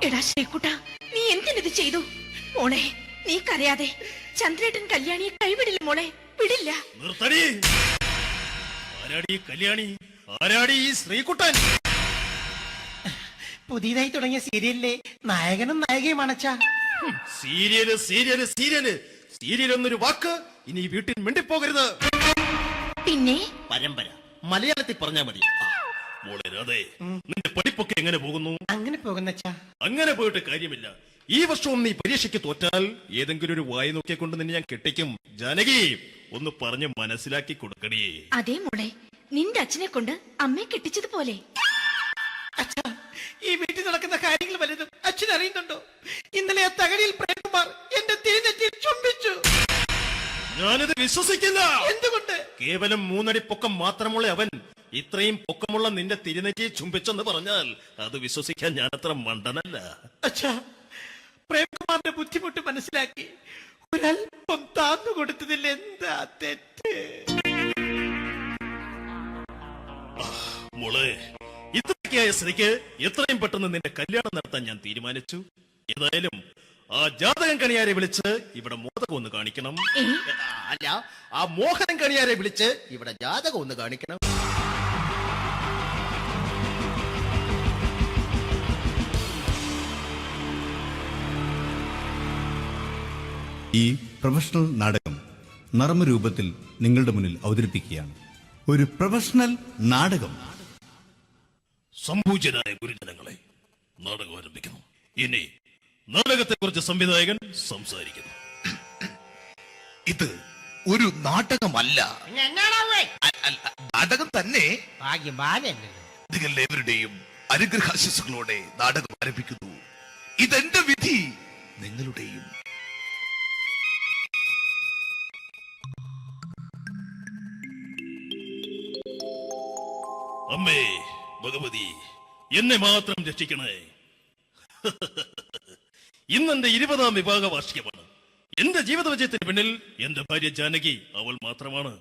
എടാ ശ്രീകുട്ട, നീ എന്തിനിത് ചെയ്തു? മോളെ, നീ കരയാതെ. ചന്ദ്രേട്ടൻ കല്യാണിയെ കൈവിടില്ല മോളെ, വിടില്ല. നിർത്തടി. ആരാടി കല്യാണി? ആരാടി ഈ ശ്രീകുട്ടൻ? പുതിയതായി തുടങ്ങിയ സീരിയലിലെ നായകനും നായികയും അണച്ച. സീരിയല് സീരിയല് സീരിയല് സീരിയൽ എന്നൊരു വാക്ക് ഇനി വീട്ടിൽ മിണ്ടിപ്പോകരുത്. പിന്നെ പരമ്പര മലയാളത്തിൽ പറഞ്ഞാ മതി. മോളെ രാധേ, നിന്റെ പഠിപ്പൊക്കെ എങ്ങനെ പോകുന്നു? അങ്ങനെ പോകുന്ന അങ്ങനെ പോയിട്ട് കാര്യമില്ല. ഈ വർഷവും നീ പരീക്ഷയ്ക്ക് തോറ്റാൽ ഏതെങ്കിലും ഒരു വായി നോക്കിക്കൊണ്ട് നിന്നെ ഞാൻ കെട്ടിക്കും. ജാനകി, ഒന്ന് പറഞ്ഞ് മനസ്സിലാക്കി കൊടുക്കണേ. അതേ മോളെ, നിന്റെ അച്ഛനെ കൊണ്ട് അമ്മയെ കെട്ടിച്ചതുപോലെ. ഈ വീട്ടിൽ നടക്കുന്ന കാര്യങ്ങൾ വലുതും അച്ഛൻ അറിയുന്നുണ്ടോ? ഇന്നലെ ആ തകഴിയിൽ പ്രേംകുമാർ എന്റെ തിരിനെറ്റിയിൽ ചുംബിച്ചു. ഞാനിത് വിശ്വസിക്കില്ല. എന്തുകൊണ്ട്? കേവലം 3 അടി പൊക്കം മാത്രമുള്ള അവൻ ഇത്രയും പൊക്കമുള്ള നിന്റെ തിരുനെറ്റിയെ ചുംബിച്ചെന്ന് പറഞ്ഞാൽ അത് വിശ്വസിക്കാൻ ഞാൻ അത്ര മണ്ടനല്ല. അച്ഛാ, പ്രേംകുമാറിന്റെ ബുദ്ധിമുട്ട് മനസ്സിലാക്കി ഒരല്പം താന്നു കൊടുത്തതിൽ എന്താ തെറ്റ്? മോളെ, ഇത്രയ്ക്കായ സ്ഥിതിക്ക് എത്രയും പെട്ടെന്ന് നിന്റെ കല്യാണം നടത്താൻ ഞാൻ തീരുമാനിച്ചു. ഏതായാലും ആ ജാതകം കണിയാരെ വിളിച്ച് ഇവിടെ മോദകം ഒന്ന് കാണിക്കണം. അല്ല, ആ മോഹനം കണിയാരെ വിളിച്ച് ഇവിടെ ജാതകം ഒന്ന് കാണിക്കണം. ഈ പ്രൊഫഷണൽ നാടകം നർമ്മരൂപത്തിൽ നിങ്ങളുടെ മുന്നിൽ അവതരിപ്പിക്കുകയാണ്. ഒരു പ്രൊഫഷണൽ നാടകം. സംപൂജ്യനായ ഗുരുജനങ്ങളെ, നാടകം ആരംഭിക്കുന്നു. ഇനി നാടകത്തെക്കുറിച്ച് സംവിധായകൻ സംസാരിക്കുന്നു. ഇത് ഒരു നാടകമല്ല, നാടകം തന്നെ. നിങ്ങളെവരുടെയും അനുഗ്രഹാശിസുകളോടെ നാടകം ആരംഭിക്കുന്നു. ഇതെന്റെ വിധി, നിങ്ങളുടെയും. അമ്മേ ഭഗവതി, എന്നെ മാത്രം രക്ഷിക്കണേ. ഇന്നെന്റെ 20ാം വിവാഹ വാർഷികമാണ്. എന്റെ ജീവിത വിജയത്തിന് പിന്നിൽ എന്റെ ഭാര്യ ജാനകി അവൾ മാത്രമാണ്.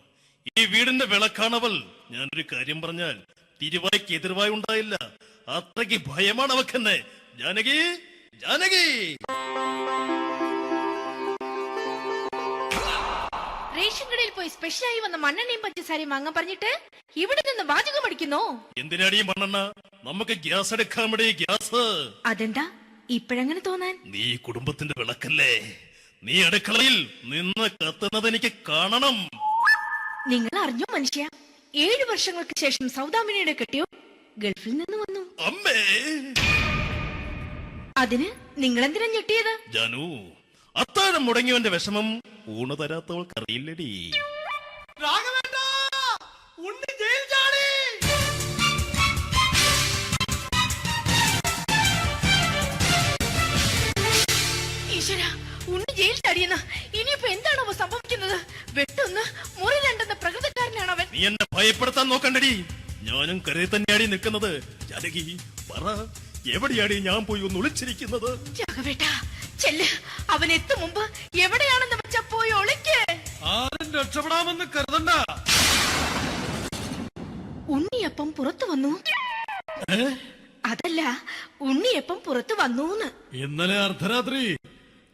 ഈ വീടിന്റെ വിളക്കാണവൾ. ഞാനൊരു കാര്യം പറഞ്ഞാൽ തിരുവായ്ക്ക് എതിർവായി ഉണ്ടായില്ല. അത്രയ്ക്ക് ഭയമാണ് അവക്കെന്നെ. ജാനകി, ജാനകി. റേഷൻ കടയിൽ പോയി സ്പെഷ്യലായി വന്ന മണ്ണെണ്ണയും പഞ്ചസാരയും വാങ്ങാൻ പറഞ്ഞിട്ട് ഇവിടെ നിന്ന് വാചകം അടിക്കുന്നോ? എന്തിനാടി മണ്ണെണ്ണ? നമുക്ക് ഗ്യാസ് എടുക്കാൻ വേണ്ടി ഗ്യാസ്. അതെന്താ ഇപ്പോഴങ്ങനെ തോന്നാൻ? നീ കുടുംബത്തിന്റെ വിളക്കല്ലേ. നീ അടുക്കളയിൽ നിന്ന് കത്തുന്നത് എനിക്ക് കാണണം. നിങ്ങൾ അറിഞ്ഞോ മനുഷ്യ, 7 വർഷങ്ങൾക്ക് ശേഷം സൗദാമിനിയുടെ കെട്ടിയോ ഗൾഫിൽ നിന്ന് വന്നു. അമ്മേ, അതിന് നിങ്ങൾ എന്തിനാ ഞെട്ടിയത്? ജാനു, അത്താഴം മുടങ്ങിയവന്റെ വിഷമം ഊണ് തരാത്തവൾക്കറിയില്ലടി. ഈശ്വരാ, ഉണ്ണി ജയിൽ ചാടിയെന്ന്. ഇനിയിപ്പോ എന്താണോ സംഭവിക്കുന്നത്? വെട്ടൊന്ന് മുറി രണ്ടെന്ന പ്രകൃതക്കാരനാണ് അവൻ. നീ എന്നെ ഭയപ്പെടുത്താൻ നോക്കണ്ടടി. ഞാനും കരയിൽ തന്നെയാടി നിൽക്കുന്നത്. ജാനകി, പറ, എവിടെയാടി ഞാൻ പോയി ഒന്ന് ഒളിച്ചിരിക്കുന്നത്? രാഘവേട്ടാ, ചെല്ല്. അവൻ എത്തും മുമ്പ് എവിടെയാണെന്ന് വെച്ചാ പോയി ഒളിക്ക്. ആരും രക്ഷപ്പെടാമെന്ന് കരുതണ്ട. ഉണ്ണിയപ്പം പുറത്തു വന്നു. അതല്ല, ഉണ്ണിയപ്പം പുറത്തു വന്നൂന്ന്. ഇന്നലെ അർദ്ധരാത്രി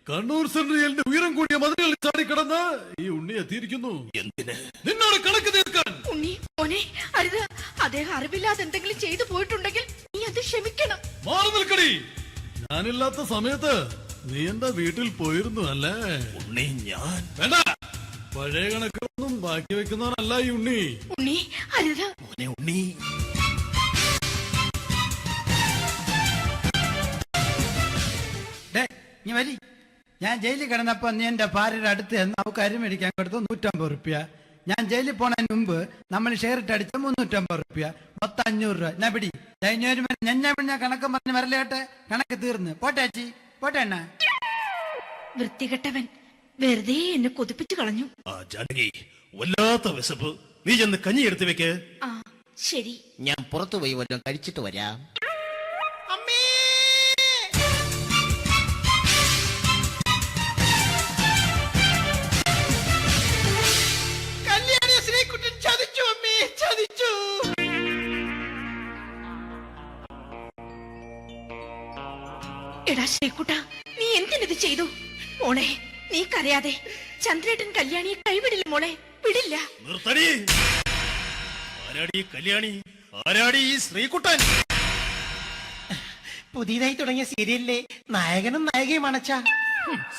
കണ്ണൂർ സെൻട്രലിന്റെ ഉയരം കൂടിയ മതിലുകളിൽ ചാടിക്കിടന്ന് ഈ ഉണ്ണി എത്തിയിരിക്കുന്നു. എന്തിന്? നിന്നോട് കണക്ക് തീർക്കാൻ. ഉണ്ണി മോനെ, അരുത്. അദ്ദേഹം അറിവില്ലാതെ എന്തെങ്കിലും ചെയ്തു പോയിട്ടുണ്ടെങ്കിൽ നീ അത് ക്ഷമിക്കണം. മാറി നിൽക്കടി. ഞാനില്ലാത്ത സമയത്ത് നീ എന്റെ വീട്ടിൽ പോയിരുന്നു അല്ലേ? ഉണ്ണി, ഞാൻ വേണ്ട. പഴയ കണക്കൊന്നും ബാക്കി വെക്കുന്നവനല്ല ഈ ഉണ്ണി. ഉണ്ണി, അരുത്. ഉണ്ണി, നീ വരി. ഞാൻ ജയിലിൽ കിടന്നപ്പോ നീ എന്റെ ഭാര്യയുടെ അടുത്ത് എന്ന് അവൾക്ക് അരി മേടിക്കാൻ കൊടുത്തു 150 റുപ്യ. ഞാൻ ജയിലിൽ പോണതിന് മുമ്പ് നമ്മൾ ഷെയർ ഇട്ട് അടിച്ച 350 റുപ്യ, മൊത്തം 500 രൂപ. ഞാൻ പിടി. ഞാൻ കണക്ക് പറഞ്ഞ് വരലേട്ടെ. കണക്ക് തീർന്ന്. പോട്ടെ അച്ചി, പോട്ടെ അണ്ണ. വൃത്തികെട്ടവൻ വെറുതെ എന്നെ കൊതിപ്പിച്ചു കളഞ്ഞു. ആ ജാനകി, വല്ലാത്ത വിശപ്പ്. നീ ചെന്ന് കഞ്ഞി എടുത്തു വെക്ക്. ആ ശരി. ഞാൻ പുറത്തു പോയി വല്ലതും കഴിച്ചിട്ട് വരാം. എടാ ശ്രീകുട്ട, നീ എന്തിനത് ചെയ്തു? മോളെ, നീ കരയാതെ. ചന്ദ്രേട്ടൻ കല്യാണിയെ കൈവിടില്ല മോളെ, വിടില്ല. നിർത്തടി. ആരാടി കല്യാണി? ആരാടി ഈ ശ്രീകുട്ടൻ? പുതിയതായി തുടങ്ങിയ സീരിയലിലെ നായകനും നായികയും അണച്ച.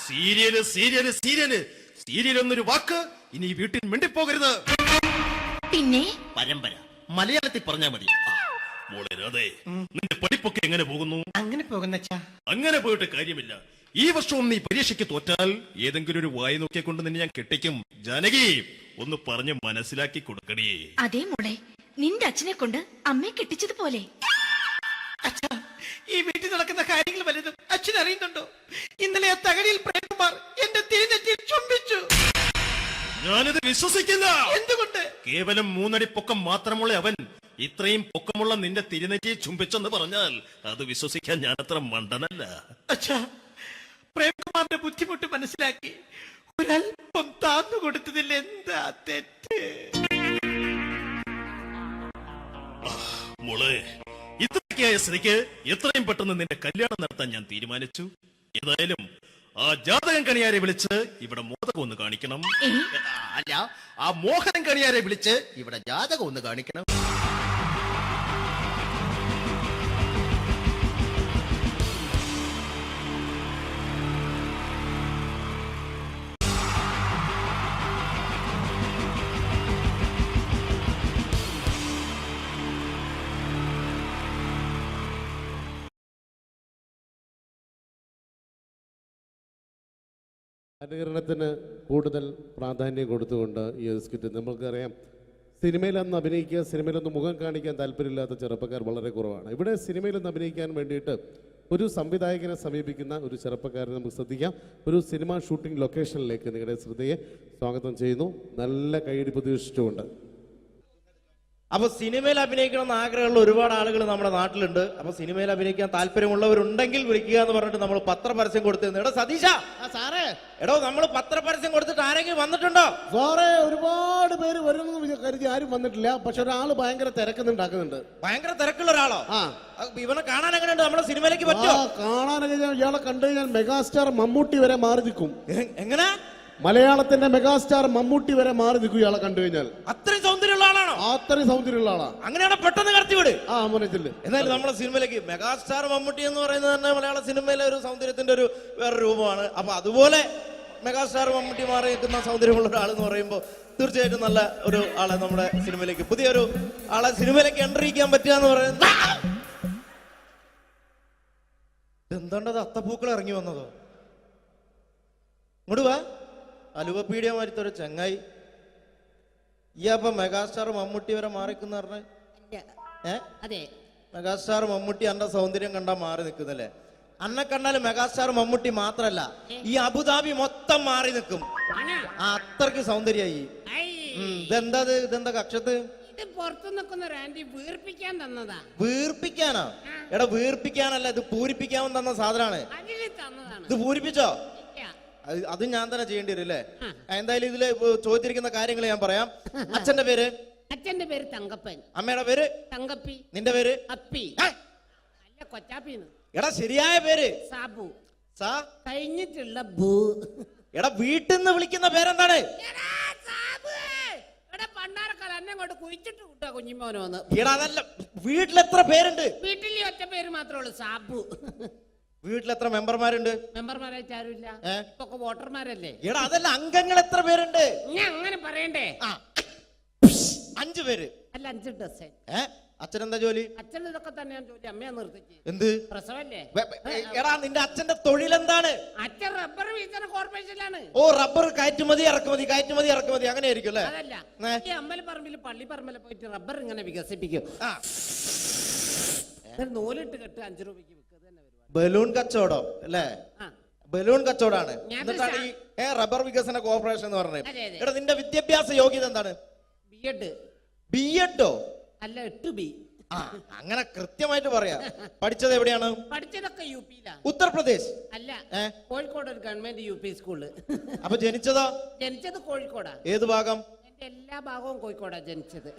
സീരിയല് സീരിയല് സീരിയല് സീരിയൽ എന്നൊരു വാക്ക് ഇനി വീട്ടിൽ മിണ്ടിപ്പോകരുത്. പിന്നെ പരമ്പര മലയാളത്തിൽ പറഞ്ഞാൽ മതി. മോളെ രാധേ, നിന്റെ പഠിപ്പൊക്കെ എങ്ങനെ പോകുന്നു? അങ്ങനെ പോകുന്ന. അങ്ങനെ പോയിട്ട് കാര്യമില്ല. ഈ വർഷവും നീ പരീക്ഷയ്ക്ക് തോറ്റാൽ ഏതെങ്കിലും ഒരു വായി നോക്കിക്കൊണ്ട് നിന്നെ ഞാൻ കെട്ടിക്കും. ജാനകി, ഒന്ന് പറഞ്ഞ് മനസ്സിലാക്കി കൊടുക്കണേ. അതേ മോളെ, നിന്റെ അച്ഛനെ കൊണ്ട് അമ്മയെ കെട്ടിച്ചതുപോലെ. ഈ വീട്ടിൽ നടക്കുന്ന കാര്യങ്ങൾ വലുതും അച്ഛൻ അറിയുന്നുണ്ടോ? ഇന്നലെ ആ തകഴിയിൽ പ്രേംകുമാർ എന്റെ തിരിനെറ്റിയിൽ ചുംബിച്ചു. ഞാനിത് വിശ്വസിക്കില്ല. എന്തുകൊണ്ട്? കേവലം 3 അടി പൊക്കം മാത്രമുള്ള അവൻ ഇത്രയും പൊക്കമുള്ള നിന്റെ തിരുനെറ്റിയെ ചുംബിച്ചെന്ന് പറഞ്ഞാൽ അത് വിശ്വസിക്കാൻ ഞാൻ അത്ര മണ്ടനല്ല. അച്ഛാ, പ്രേംകുമാറിന്റെ ബുദ്ധിമുട്ട് മനസ്സിലാക്കി ഒരല്പം താന്നു കൊടുത്തതിൽ എന്താ തെറ്റ്? മോളെ, ഇത്രയ്ക്കായ സ്ഥിതിക്ക് എത്രയും പെട്ടെന്ന് നിന്റെ കല്യാണം നടത്താൻ ഞാൻ തീരുമാനിച്ചു. ഏതായാലും ആ ജാതകം കണിയാരെ വിളിച്ച് ഇവിടെ മോദകം ഒന്ന് കാണിക്കണം. അല്ല, ആ മോഹനം കണിയാരെ വിളിച്ച് ഇവിടെ ജാതകം ഒന്ന് കാണിക്കണം. അനുകരണത്തിന് കൂടുതൽ പ്രാധാന്യം കൊടുത്തുകൊണ്ട് ഈ സ്കിറ്റ് നമുക്കറിയാം, സിനിമയിലൊന്ന് അഭിനയിക്കുക, സിനിമയിലൊന്ന് മുഖം കാണിക്കാൻ താല്പര്യമില്ലാത്ത ചെറുപ്പക്കാർ വളരെ കുറവാണ്. ഇവിടെ സിനിമയിലൊന്ന് അഭിനയിക്കാൻ വേണ്ടിയിട്ട് ഒരു സംവിധായകനെ സമീപിക്കുന്ന ഒരു ചെറുപ്പക്കാരനെ നമുക്ക് ശ്രദ്ധിക്കാം. ഒരു സിനിമ ഷൂട്ടിംഗ് ലൊക്കേഷനിലേക്ക് നിങ്ങളുടെ ശ്രദ്ധയെ സ്വാഗതം ചെയ്യുന്നു, നല്ല കൈയടി പ്രതീക്ഷിച്ചുകൊണ്ട്. അപ്പൊ സിനിമയിൽ അഭിനയിക്കണം എന്ന് ആഗ്രഹമുള്ള ഒരുപാട് ആളുകൾ നമ്മുടെ നാട്ടിലുണ്ട്. അപ്പൊ സിനിമയിൽ അഭിനയിക്കാൻ താല്പര്യമുള്ളവരുണ്ടെങ്കിൽ വിളിക്കുക എന്ന് പറഞ്ഞിട്ട് നമ്മൾ പത്രപരസ്യം കൊടുത്തിരുന്നു. എടോ സതീശ, സാറേ, എടോ നമ്മൾ പത്രപരസ്യം കൊടുത്തിട്ട് ആരെങ്കിലും വന്നിട്ടുണ്ടോ? സാറേ, ഒരുപാട് പേര് വരുമെന്ന് കരുതി ആരും വന്നിട്ടില്ല. പക്ഷെ ഒരാള് ഭയങ്കര തിരക്കുന്നുണ്ടാക്കുന്നുണ്ട്. ഭയങ്കര തിരക്കുള്ള ഒരാളോ? ഇവനെ കാണാൻ എങ്ങനെയുണ്ട്? നമ്മുടെ സിനിമയിലേക്ക് പറ്റുമോ? കാണാനൊക്കെ ഇയാളെ കണ്ടു കഴിഞ്ഞാൽ മെഗാസ്റ്റാർ മമ്മൂട്ടി വരെ മാറി നിൽക്കും. എങ്ങനെ? മലയാളത്തിന്റെ മെഗാസ്റ്റാർ മമ്മൂട്ടി വരെ മാറി നിൽക്കും ഇയാളെ കണ്ടു കഴിഞ്ഞാൽ. അത്രയും സൗന്ദര്യമുള്ള ആളാണോ? അത്രയും സൗന്ദര്യമുള്ള ആളാ. അങ്ങനെയാണ് പെട്ടെന്ന് കടത്തിവിട്. മനസ്സില് എന്നാലും നമ്മുടെ സിനിമയിലേക്ക് മെഗാസ്റ്റാർ മമ്മൂട്ടി എന്ന് പറയുന്നത് തന്നെ മലയാള സിനിമയിലെ ഒരു സൗന്ദര്യത്തിന്റെ ഒരു വേറെ രൂപമാണ്. അപ്പൊ അതുപോലെ മെഗാസ്റ്റാർ മമ്മൂട്ടി മാറി നിൽക്കുന്ന സൗന്ദര്യമുള്ള ഒരാൾ എന്ന് പറയുമ്പോൾ തീർച്ചയായിട്ടും നല്ല ഒരു ആളെ നമ്മുടെ സിനിമയിലേക്ക്, പുതിയൊരു ആളെ സിനിമയിലേക്ക് എൻട്രി ചെയ്യാൻ പറ്റുക എന്ന് പറയുന്നത്. എന്താണ്ടത് അത്തപ്പൂക്കൾ ഇറങ്ങി വന്നതോ? ഇങ്ങോട്ട് വാ. അലുവപ്പീഡിയ മാറ്റൊരു ചങ്ങായി. ഈ അപ്പൊ മെഗാസ്റ്റാർ മമ്മൂട്ടി വരെ മാറിക്കുന്ന പറഞ്ഞ മെഗാസ്റ്റാർ മമ്മൂട്ടി അന്റെ സൗന്ദര്യം കണ്ടാ മാറി നിൽക്കുന്നല്ലേ? അന്നെ കണ്ടാലും മെഗാസ്റ്റാർ മമ്മൂട്ടി മാത്രല്ല, ഈ അബുദാബി മൊത്തം മാറി നിൽക്കും. അത്രക്ക് സൗന്ദര്യായി. ഇതെന്താ കക്ഷത്ത്? പുറത്തു നിൽക്കുന്ന ഒരു ആന്റി വീർപ്പിക്കാൻ തന്നതാ. വീർപ്പിക്കാനാ? എടാ വീർപ്പിക്കാനല്ല, ഇത് പൂരിപ്പിക്കാൻ തന്ന സാധനമാണ്. ഇത് പൂരിപ്പിച്ചോ? അത് ഞാൻ തന്നെ ചെയ്യേണ്ടി വരും അല്ലേ? എന്തായാലും ഇതില് ചോദിച്ചിരിക്കുന്ന കാര്യങ്ങൾ ഞാൻ പറയാം. അച്ഛന്റെ പേര്? അച്ഛന്റെ പേര് തങ്കപ്പൻ. അമ്മയുടെ പേര്? തങ്കപ്പി. നിന്റെ പേര്? അപ്പി. അല്ല, കൊച്ചാപ്പിന്ന്. എടാ ശരിയായ പേര്? സാബു. സാ കഴിഞ്ഞിട്ടുള്ള ബൂ. എടാ വീട്ടിൽ നിന്ന് വിളിക്കുന്ന പേരെന്താണ്? പണ്ടാരക്കാലം എന്നെ കൊണ്ട് കുഴിച്ചിട്ട് കൂട്ടാ കുഞ്ഞിമോനോന്ന്. എടാ അതല്ല, വീട്ടിലെത്ര പേരുണ്ട്? വീട്ടിൽ ഒറ്റ പേര് മാത്രമേ ഉള്ളൂ, സാബു. വീട്ടിലെത്ര മെമ്പർമാരുണ്ട്? മെമ്പർമാരായിട്ട് ആരുമില്ല, ഇപ്പൊ വോട്ടർമാരല്ലേ. എടാ അതല്ല, അംഗങ്ങൾ എത്ര പേരുണ്ട്? ഞാൻ അങ്ങനെ പറയണ്ടേ? 5 പേര്. അല്ല, 5 ഡസൻ. അച്ഛനെന്താ ജോലി? അച്ഛൻ ഇതൊക്കെ തന്നെയാണ് ജോലി. അമ്മയെ നിർത്തിച്ച്. എന്ത് പ്രസവല്ലേ? എടാ നിന്റെ അച്ഛന്റെ തൊഴിൽ എന്താണ്? അച്ഛൻ റബ്ബർ വികസന കോർപ്പറേഷനിലാണ്. ഓ, റബ്ബർ കയറ്റുമതി ഇറക്കുമതി, കയറ്റുമതി ഇറക്കുമതി, അങ്ങനെ ആയിരിക്കും അല്ലേ? അതല്ല, ഈ അമ്പലപ്പറമ്പിൽ പള്ളിപ്പറമ്പിൽ പോയിട്ട് റബ്ബർ ഇങ്ങനെ വികസിപ്പിക്കും. നൂലിട്ട് കെട്ട് 5 രൂപയ്ക്ക് വിൽക്കുക തന്നെ. ബലൂൺ കച്ചവടം അല്ലേ? ബലൂൺ കച്ചവടാണ്. എന്നിട്ടാണ് ഈ റബ്ബർ വികസന കോർപ്പറേഷൻ എന്ന് പറഞ്ഞത്. എടാ നിന്റെ വിദ്യാഭ്യാസ യോഗ്യത എന്താണ്? ബിഎഡോ? അല്ല, 8B. അങ്ങനെ കൃത്യമായിട്ട് പറയാ. പഠിച്ചത് എവിടെയാണ്? പഠിച്ചതൊക്കെ യുപിയിലാ. ഉത്തർപ്രദേശ്? അല്ല, കോഴിക്കോട് ഒരു ഗവൺമെന്റ് UP സ്കൂള്. അപ്പൊ ജനിച്ചതോ? ജനിച്ചത് കോഴിക്കോടാ. ഏത് ഭാഗം? എന്റെ എല്ലാ ഭാഗവും കോഴിക്കോടാ ജനിച്ചത്.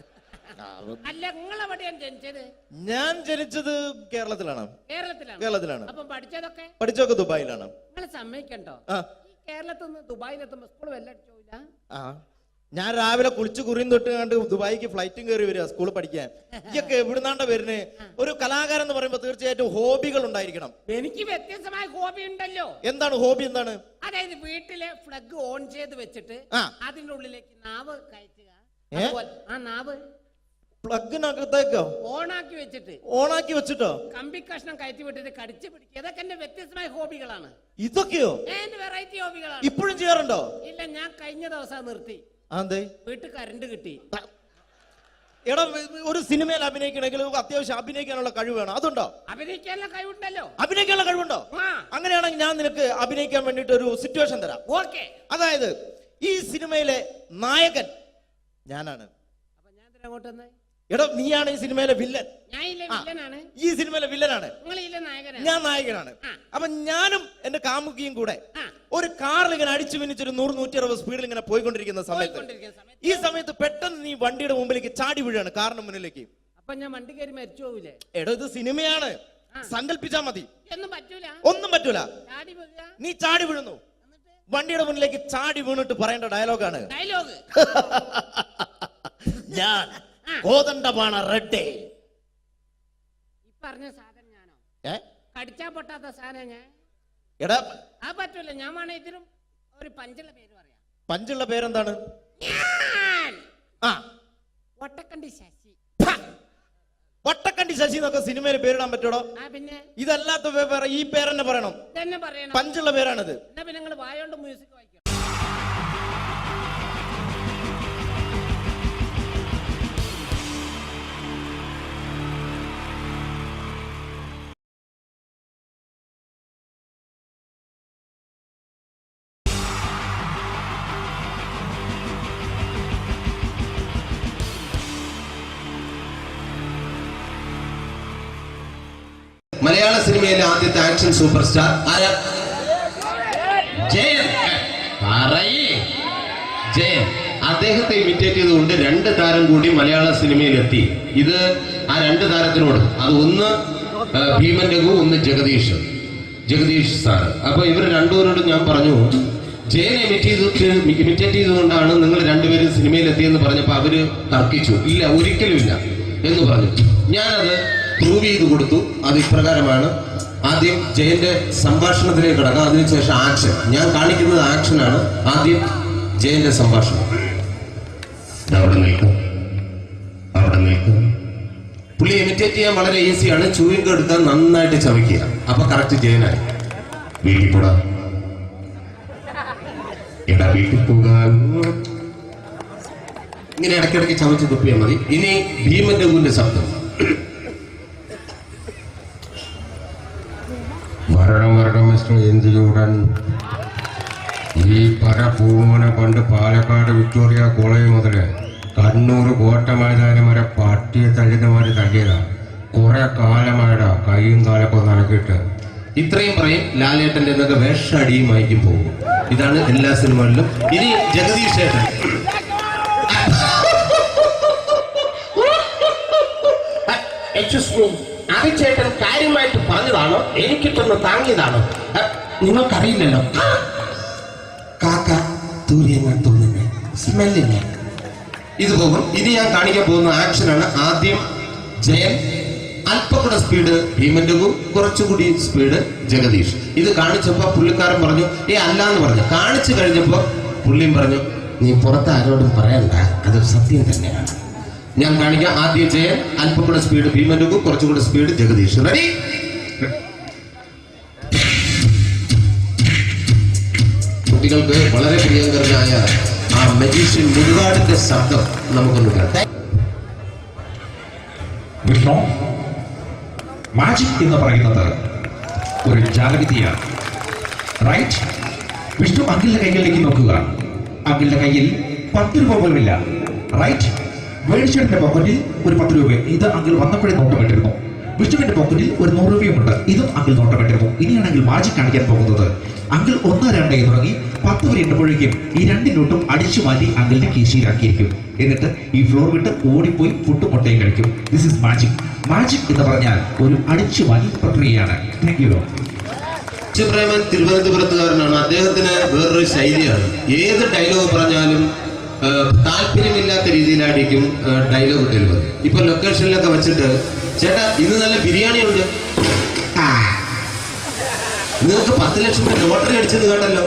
അല്ല, നിങ്ങളെവിടെയാണ് ജനിച്ചത്? ഞാൻ ജനിച്ചത് കേരളത്തിലാണ്. കേരളത്തിലാണ്. അപ്പൊ പഠിച്ചതൊക്കെ? പഠിച്ചതൊക്കെ ദുബായിലാണ്. നിങ്ങൾ സമ്മതിക്കണ്ടോ? ഈ കേരളത്തിൽ നിന്ന് ദുബായിലെത്തുമ്പോ സ്കൂൾ വെല്ലടിച്ചോയില്ല. ഞാൻ രാവിലെ കുളിച്ച് കുറിയും തൊട്ട് കണ്ട് ദുബായിക്ക് ഫ്ലൈറ്റും കയറി വരിക സ്കൂളിൽ പഠിക്കാൻ. ഇയൊക്കെ എവിടുന്നാണ്ട വരുന്നത്? ഒരു കലാകാരൻ എന്ന് പറയുമ്പോ തീർച്ചയായിട്ടും ഹോബികൾ ഉണ്ടായിരിക്കണം. എനിക്ക് വ്യത്യസ്തമായ ഹോബി ഉണ്ടല്ലോ. എന്താണ് ഹോബി? എന്താണ്? അതായത് വീട്ടിലെ ഫ്ലഗ് ഓൺ ചെയ്ത് വെച്ചിട്ട് അതിന്റെ ഉള്ളിലേക്ക് നാവ് കയറ്റുക. ആ നാവ് പ്ലഗിനകത്തേക്കോ ഓണാക്കി വെച്ചിട്ട്? ഓണാക്കി വെച്ചിട്ടോ? കമ്പി കഷ്ണം കയറ്റി വിട്ടിട്ട് കടിച്ചു പിടിക്കുക. ഇതൊക്കെ എന്റെ വ്യത്യസ്തമായ ഹോബികളാണ്. ഇതൊക്കെയോ? എന്റെ വെറൈറ്റി ഹോബികളാണ്. ഇപ്പോഴും ചെയ്യാറുണ്ടോ? ഇല്ല, ഞാൻ കഴിഞ്ഞ ദിവസം നിർത്തി. വീട്ടിൽ കറണ്ട് കിട്ടി. എടാ, ഒരു സിനിമയിൽ അഭിനയിക്കണമെങ്കിൽ അത്യാവശ്യം അഭിനയിക്കാനുള്ള കഴിവ് വേണം. അതുണ്ടോ? അഭിനയിക്കാനുള്ള കഴിവുണ്ടല്ലോ. അഭിനയിക്കാനുള്ള കഴിവുണ്ടോ? അങ്ങനെയാണെങ്കിൽ ഞാൻ നിനക്ക് അഭിനയിക്കാൻ വേണ്ടിട്ട് ഒരു സിറ്റുവേഷൻ തരാം. ഓക്കെ. അതായത് ഈ സിനിമയിലെ നായകൻ ഞാനാണ്. അപ്പൊ ഞാൻ അങ്ങോട്ട് എടാ, നീയാണ് ഈ സിനിമയിലെ വില്ലൻ. ഈ സിനിമയിലെ വില്ലനാണ്. ഞാൻ നായകനാണ്. അപ്പൊ ഞാനും എന്റെ കാമുകിയും കൂടെ ഒരു കാറിൽ ഇങ്ങനെ അടിച്ചു മിനിച്ചൊരു 100-160 സ്പീഡിൽ ഇങ്ങനെ പോയിക്കൊണ്ടിരിക്കുന്ന സമയത്ത് ഈ സമയത്ത് പെട്ടെന്ന് നീ വണ്ടിയുടെ മുമ്പിലേക്ക് ചാടി വീഴാണ്, കാറിന് മുന്നിലേക്ക്. അപ്പൊ ഞാൻ വണ്ടി കയറി മരിച്ചു പോവില്ലേ? എടോ, ഇത് സിനിമയാണ്, സങ്കല്പിച്ചാ മതി. ഒന്നും പറ്റൂല. നീ ചാടി വീഴുന്നു, വണ്ടിയുടെ മുന്നിലേക്ക് ചാടി വീണിട്ട് പറയേണ്ട ഡയലോഗാണ്. ഞാൻ കോതണ്ടപാണ റെഡ്ഡേ. പറഞ്ഞ സാധനം ഞാനോ? കടിച്ചാ പൊട്ടാത്ത സാധനം ഞാൻ. എടാ, ആ പറ്റൂല. ഞാൻ വേണേ ഇതിനും ഒരു പഞ്ചുള്ള പേര് പറയാം. പഞ്ചുള്ള പേരെന്താണ്? ഒട്ടക്കണ്ടി ശശി. വട്ടക്കണ്ടി ശശി എന്നൊക്കെ സിനിമയിൽ പേരിടാൻ പറ്റൂടോ? പിന്നെ ഇതല്ലാത്ത വേറെ ഈ പേരെന്നെ പറയണം. തന്നെ പറയണം. പഞ്ചുള്ള പേരാണിത്. എന്നാ പിന്നെ നിങ്ങൾ വായോണ്ട് മ്യൂസിക് വായിക്കാം. മലയാള സിനിമയിലെ ആദ്യത്തെ ആക്ഷൻ സൂപ്പർ സ്റ്റാർ ആരാ? ജയൻ. ജയൻ. അദ്ദേഹത്തെ ഇമിറ്റേറ്റ് ചെയ്തുകൊണ്ട് 2 താരം കൂടി മലയാള സിനിമയിലെത്തി. ഇത് ആ 2 താരത്തിനോട്, അത് ഒന്ന് ഭീമൻ രഘു, ഒന്ന് ജഗദീഷ് സാർ. അപ്പൊ ഇവർ രണ്ടുപേരോടും ഞാൻ പറഞ്ഞു, ജയനെ ഇമിറ്റേറ്റ് ചെയ്തുകൊണ്ടാണ് നിങ്ങൾ രണ്ടുപേരും സിനിമയിലെത്തിയെന്ന് പറഞ്ഞപ്പോൾ അവര് തർക്കിച്ചു. ഇല്ല, ഒരിക്കലും ഇല്ല എന്ന് പറഞ്ഞു. ഞാനത് പ്രൂവ് ചെയ്ത് കൊടുത്തു. അത് ഇപ്രകാരമാണ്. ആദ്യം ജയന്റെ സംഭാഷണത്തിലേക്ക് കിടക്കാം, അതിനുശേഷം ആക്ഷൻ. ഞാൻ കാണിക്കുന്നത് ആക്ഷനാണ്. ആദ്യം ജയന്റെ സംഭാഷണം. അവിടെ നിൽക്കും. പുള്ളി ഇമിറ്റേറ്റ് ചെയ്യാൻ വളരെ ഈസിയാണ്. ചൂയിങ് എടുക്കാൻ നന്നായിട്ട് ചവയ്ക്കുക. അപ്പൊ കറക്റ്റ് ജയനായി. വീട്ടിൽ പോടാ, എടാ വീട്ടിൽ പോകാൻ. ഇങ്ങനെ ഇടയ്ക്കിടയ്ക്ക് ചവച്ച് തുപ്പിയാൽ മതി. ഇനി ഭീമൻ രഘുവിന്റെ ശബ്ദം. മരണം മിസ്റ്റർ എന്തിലൂടൻ ഈ പരപൂമന പണ്ട് പാലക്കാട് വിക്ടോറിയ കോളേജ് മുതൽ കണ്ണൂർ കോട്ട മൈതാനം വരെ പട്ടിയെ തല്ലുന്നമാര് തല്ലിയതാ. കുറെ കാലമായടാ, കൈയും കാലൊക്കെ നടക്കിയിട്ട്. ഇത്രയും പറയും. ലാലേട്ടന്റെ എന്നൊക്കെ വേഷടിയുമായിരിക്കും പോകും. ഇതാണ് എല്ലാ സിനിമകളിലും. ഇനി ജഗദീഷ് ചേട്ടൻ. ചേട്ടൻ കാര്യമായിട്ട് പറഞ്ഞതാണോ എനിക്കിട്ടൊന്ന് താങ്ങിയതാണോ? നിങ്ങൾക്കറിയില്ലല്ലോ. കാക്ക തൂരിയെന്നാ തോന്നുന്നേ, സ്മെല്ലിനെ. ഇത് പോകും. ഇനി ഞാൻ കാണിക്കാൻ പോകുന്ന ആക്ഷനാണ്. ആദ്യം ജയൻ, അല്പം കൂടെ സ്പീഡ് ഭീമൻ രഘു, കുറച്ചുകൂടി സ്പീഡ് ജഗദീഷ്. ഇത് കാണിച്ചപ്പോ പുള്ളിക്കാരൻ പറഞ്ഞു അല്ലാന്ന് പറഞ്ഞു. കാണിച്ചു കഴിഞ്ഞപ്പോ പുള്ളിയും പറഞ്ഞു നീ പുറത്ത് ആരോടും പറയണ്ട, അത് സത്യം തന്നെയാണ്. ഞാൻ കാണിക്കാം. ആദ്യം ജയൻ, അല്പം കൂടെ സ്പീഡ് ഭീമൻ രഘു, കുറച്ചുകൂടെ സ്പീഡ് ജഗദീഷ്. റെഡി? കുട്ടികൾക്ക് വളരെ പ്രിയങ്കരനായ ആ മജീഷ്യൻ മുരുകാടിന്റെ ശബ്ദം നമുക്കൊന്ന് കേൾക്കാം. വിഷ്ണു, മാജിക് എന്ന് പറയുന്നത് ഒരു ജാലവിദ്യയാണ്. റൈറ്റ്? വിഷ്ണു അങ്കിളിന്റെ കൈകളിലേക്ക് നോക്കുക. അങ്കിളിന്റെ കയ്യിൽ 10 രൂപ പോലുമില്ല. റൈറ്റ്? വേണിച്ചേട്ടന്റെ പോക്കറ്റിൽ ഒരു 10 രൂപ. ഇത് അങ്കിൾ വന്നപ്പോഴേ നോട്ടമിട്ടിരുന്നു. വിഷ്ണുവിന്റെ പോക്കറ്റിൽ ഒരു 100 രൂപയുമുണ്ട്. ഇതും അങ്കിൾ നോട്ടമിട്ടിരുന്നു. ഇനിയാണെങ്കിൽ മാജിക് കാണിക്കാൻ പോകുന്നത്. അങ്കിൾ 1, 2 എന്ന് തുടങ്ങി 10 വരെ എണ്ണുമ്പോഴേക്കും ഈ 2 നോട്ടും അടിച്ചു മാറ്റി അങ്കിളിന്റെ കീശയിലാക്കിയിരിക്കും. എന്നിട്ട് ഈ ഫ്ലോർ വിട്ട് ഓടിപ്പോയി ഫുഡ് മുട്ടയും കഴിക്കും. This is magic. മാജിക് എന്ന് പറഞ്ഞാൽ ഒരു അടിച്ചു മാറ്റി പ്രക്രിയയാണ്. Thank you. പ്രേമൻ തിരുവനന്തപുരത്തുകാരനാണ്. അദ്ദേഹത്തിന് വേറൊരു ശൈലിയാണ്. ഏത് ഡയലോഗ് പറഞ്ഞാലും താല്പര്യമില്ലാത്ത രീതിയിലായിരിക്കും ഡയലോഗ് ഡെലിവറി. ഇപ്പൊ ലൊക്കേഷനിലൊക്കെ വെച്ചിട്ട് ചേട്ടാ ഇന്ന് നല്ല ബിരിയാണി ഉണ്ട്, നിങ്ങൾക്ക് 10 ലക്ഷം രൂപ ലോട്ടറി അടിച്ചെന്ന് കേട്ടല്ലോ.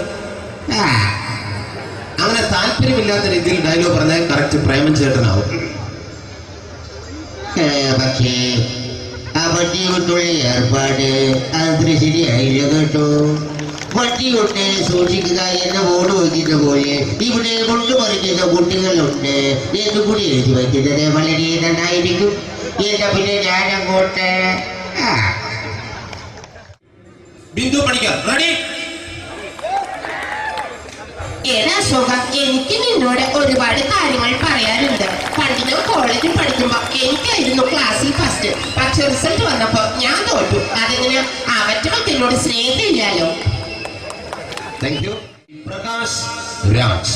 അങ്ങനെ താല്പര്യമില്ലാത്ത രീതിയിൽ ഡയലോഗ് പറഞ്ഞാൽ കറക്റ്റ് പ്രേമൻ ചേട്ടനാവും. പക്ഷേ ആ വട്ടി കൊണ്ടുള്ള ഏർപ്പാട് അത്ര ശരിയായില്ല കേട്ടോ. വട്ടി കൊണ്ട് സൂക്ഷിക്കുക എന്ന ബോർഡ് വയ്ക്കുന്ന പോലെ ഇവിടെ കൊണ്ടുപറിക്കുന്ന കുട്ടികളുണ്ട് എന്ന് കൂടി എഴുതി വയ്ക്കുന്നത് വളരെ നന്നായിരിക്കും. എന്നാ പിന്നെ ഞാനങ്ങോട്ട് ബിന്ദു പണിക്കർ. റെഡി? ഏതാ സുഖം, എനിക്ക് നിന്നോട് ഒരുപാട് കാര്യങ്ങൾ പറയാനുണ്ട്. പണ്ട് ഞാൻ കോളേജിൽ പഠിക്കുമ്പോ എനിക്കായിരുന്നു ക്ലാസ്സിൽ ഫസ്റ്റ്. പക്ഷെ റിസൾട്ട് വന്നപ്പോ ഞാൻ തോറ്റു. അതെങ്ങനെ അവറ്റകൾക്ക് എന്നോട് സ്നേഹമില്ലല്ലോ. Thank you. പ്രകാശ് രാജ്.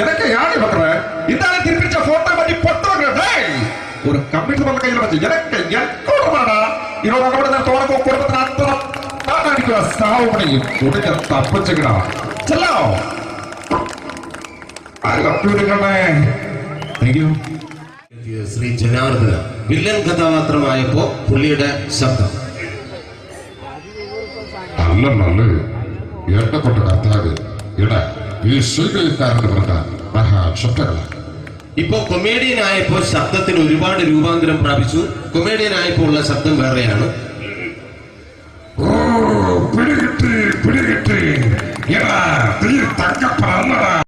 எனக்கு யாரு பண்ற இதான திருப்பிச்ச போட்டோ பண்ணி பொட்டோங்க. ஒரு கம்ப்யூட்டர் பண்ண கையில வச்சு எனக்கு எக்கோடமாடா இதோட கூட தோணக்கோ குடும்பத்துல அத்தனை தாடிக்குற சாவு பண்ணி உடனே தப்பிச்சுக்கடா. செல்லோ അത് കമ്പ്യൂട്ടർ. ശ്രീ ജനാർദ്ദന വില്ലൻ കഥാപാത്രമായപ്പോ പുള്ളിയുടെ ശബ്ദം. അല്ലല്ലേ എന്റെ കൊണ്ട് കർത്താവ് ഇട ഈ സ്വീകരിക്കാരെന്ന് പറഞ്ഞ മഹാശബ്ദങ്ങളാണ്. ഇപ്പോ കൊമേഡിയൻ ആയപ്പോ ശബ്ദത്തിന് ഒരുപാട് രൂപാന്തരം പ്രാപിച്ചു. കൊമേഡിയൻ ആയപ്പോ ഉള്ള ശബ്ദം വേറെയാണ്. ഓ പിടികിട്ടി എടാ തീ തങ്കപ്പറന്നടാ.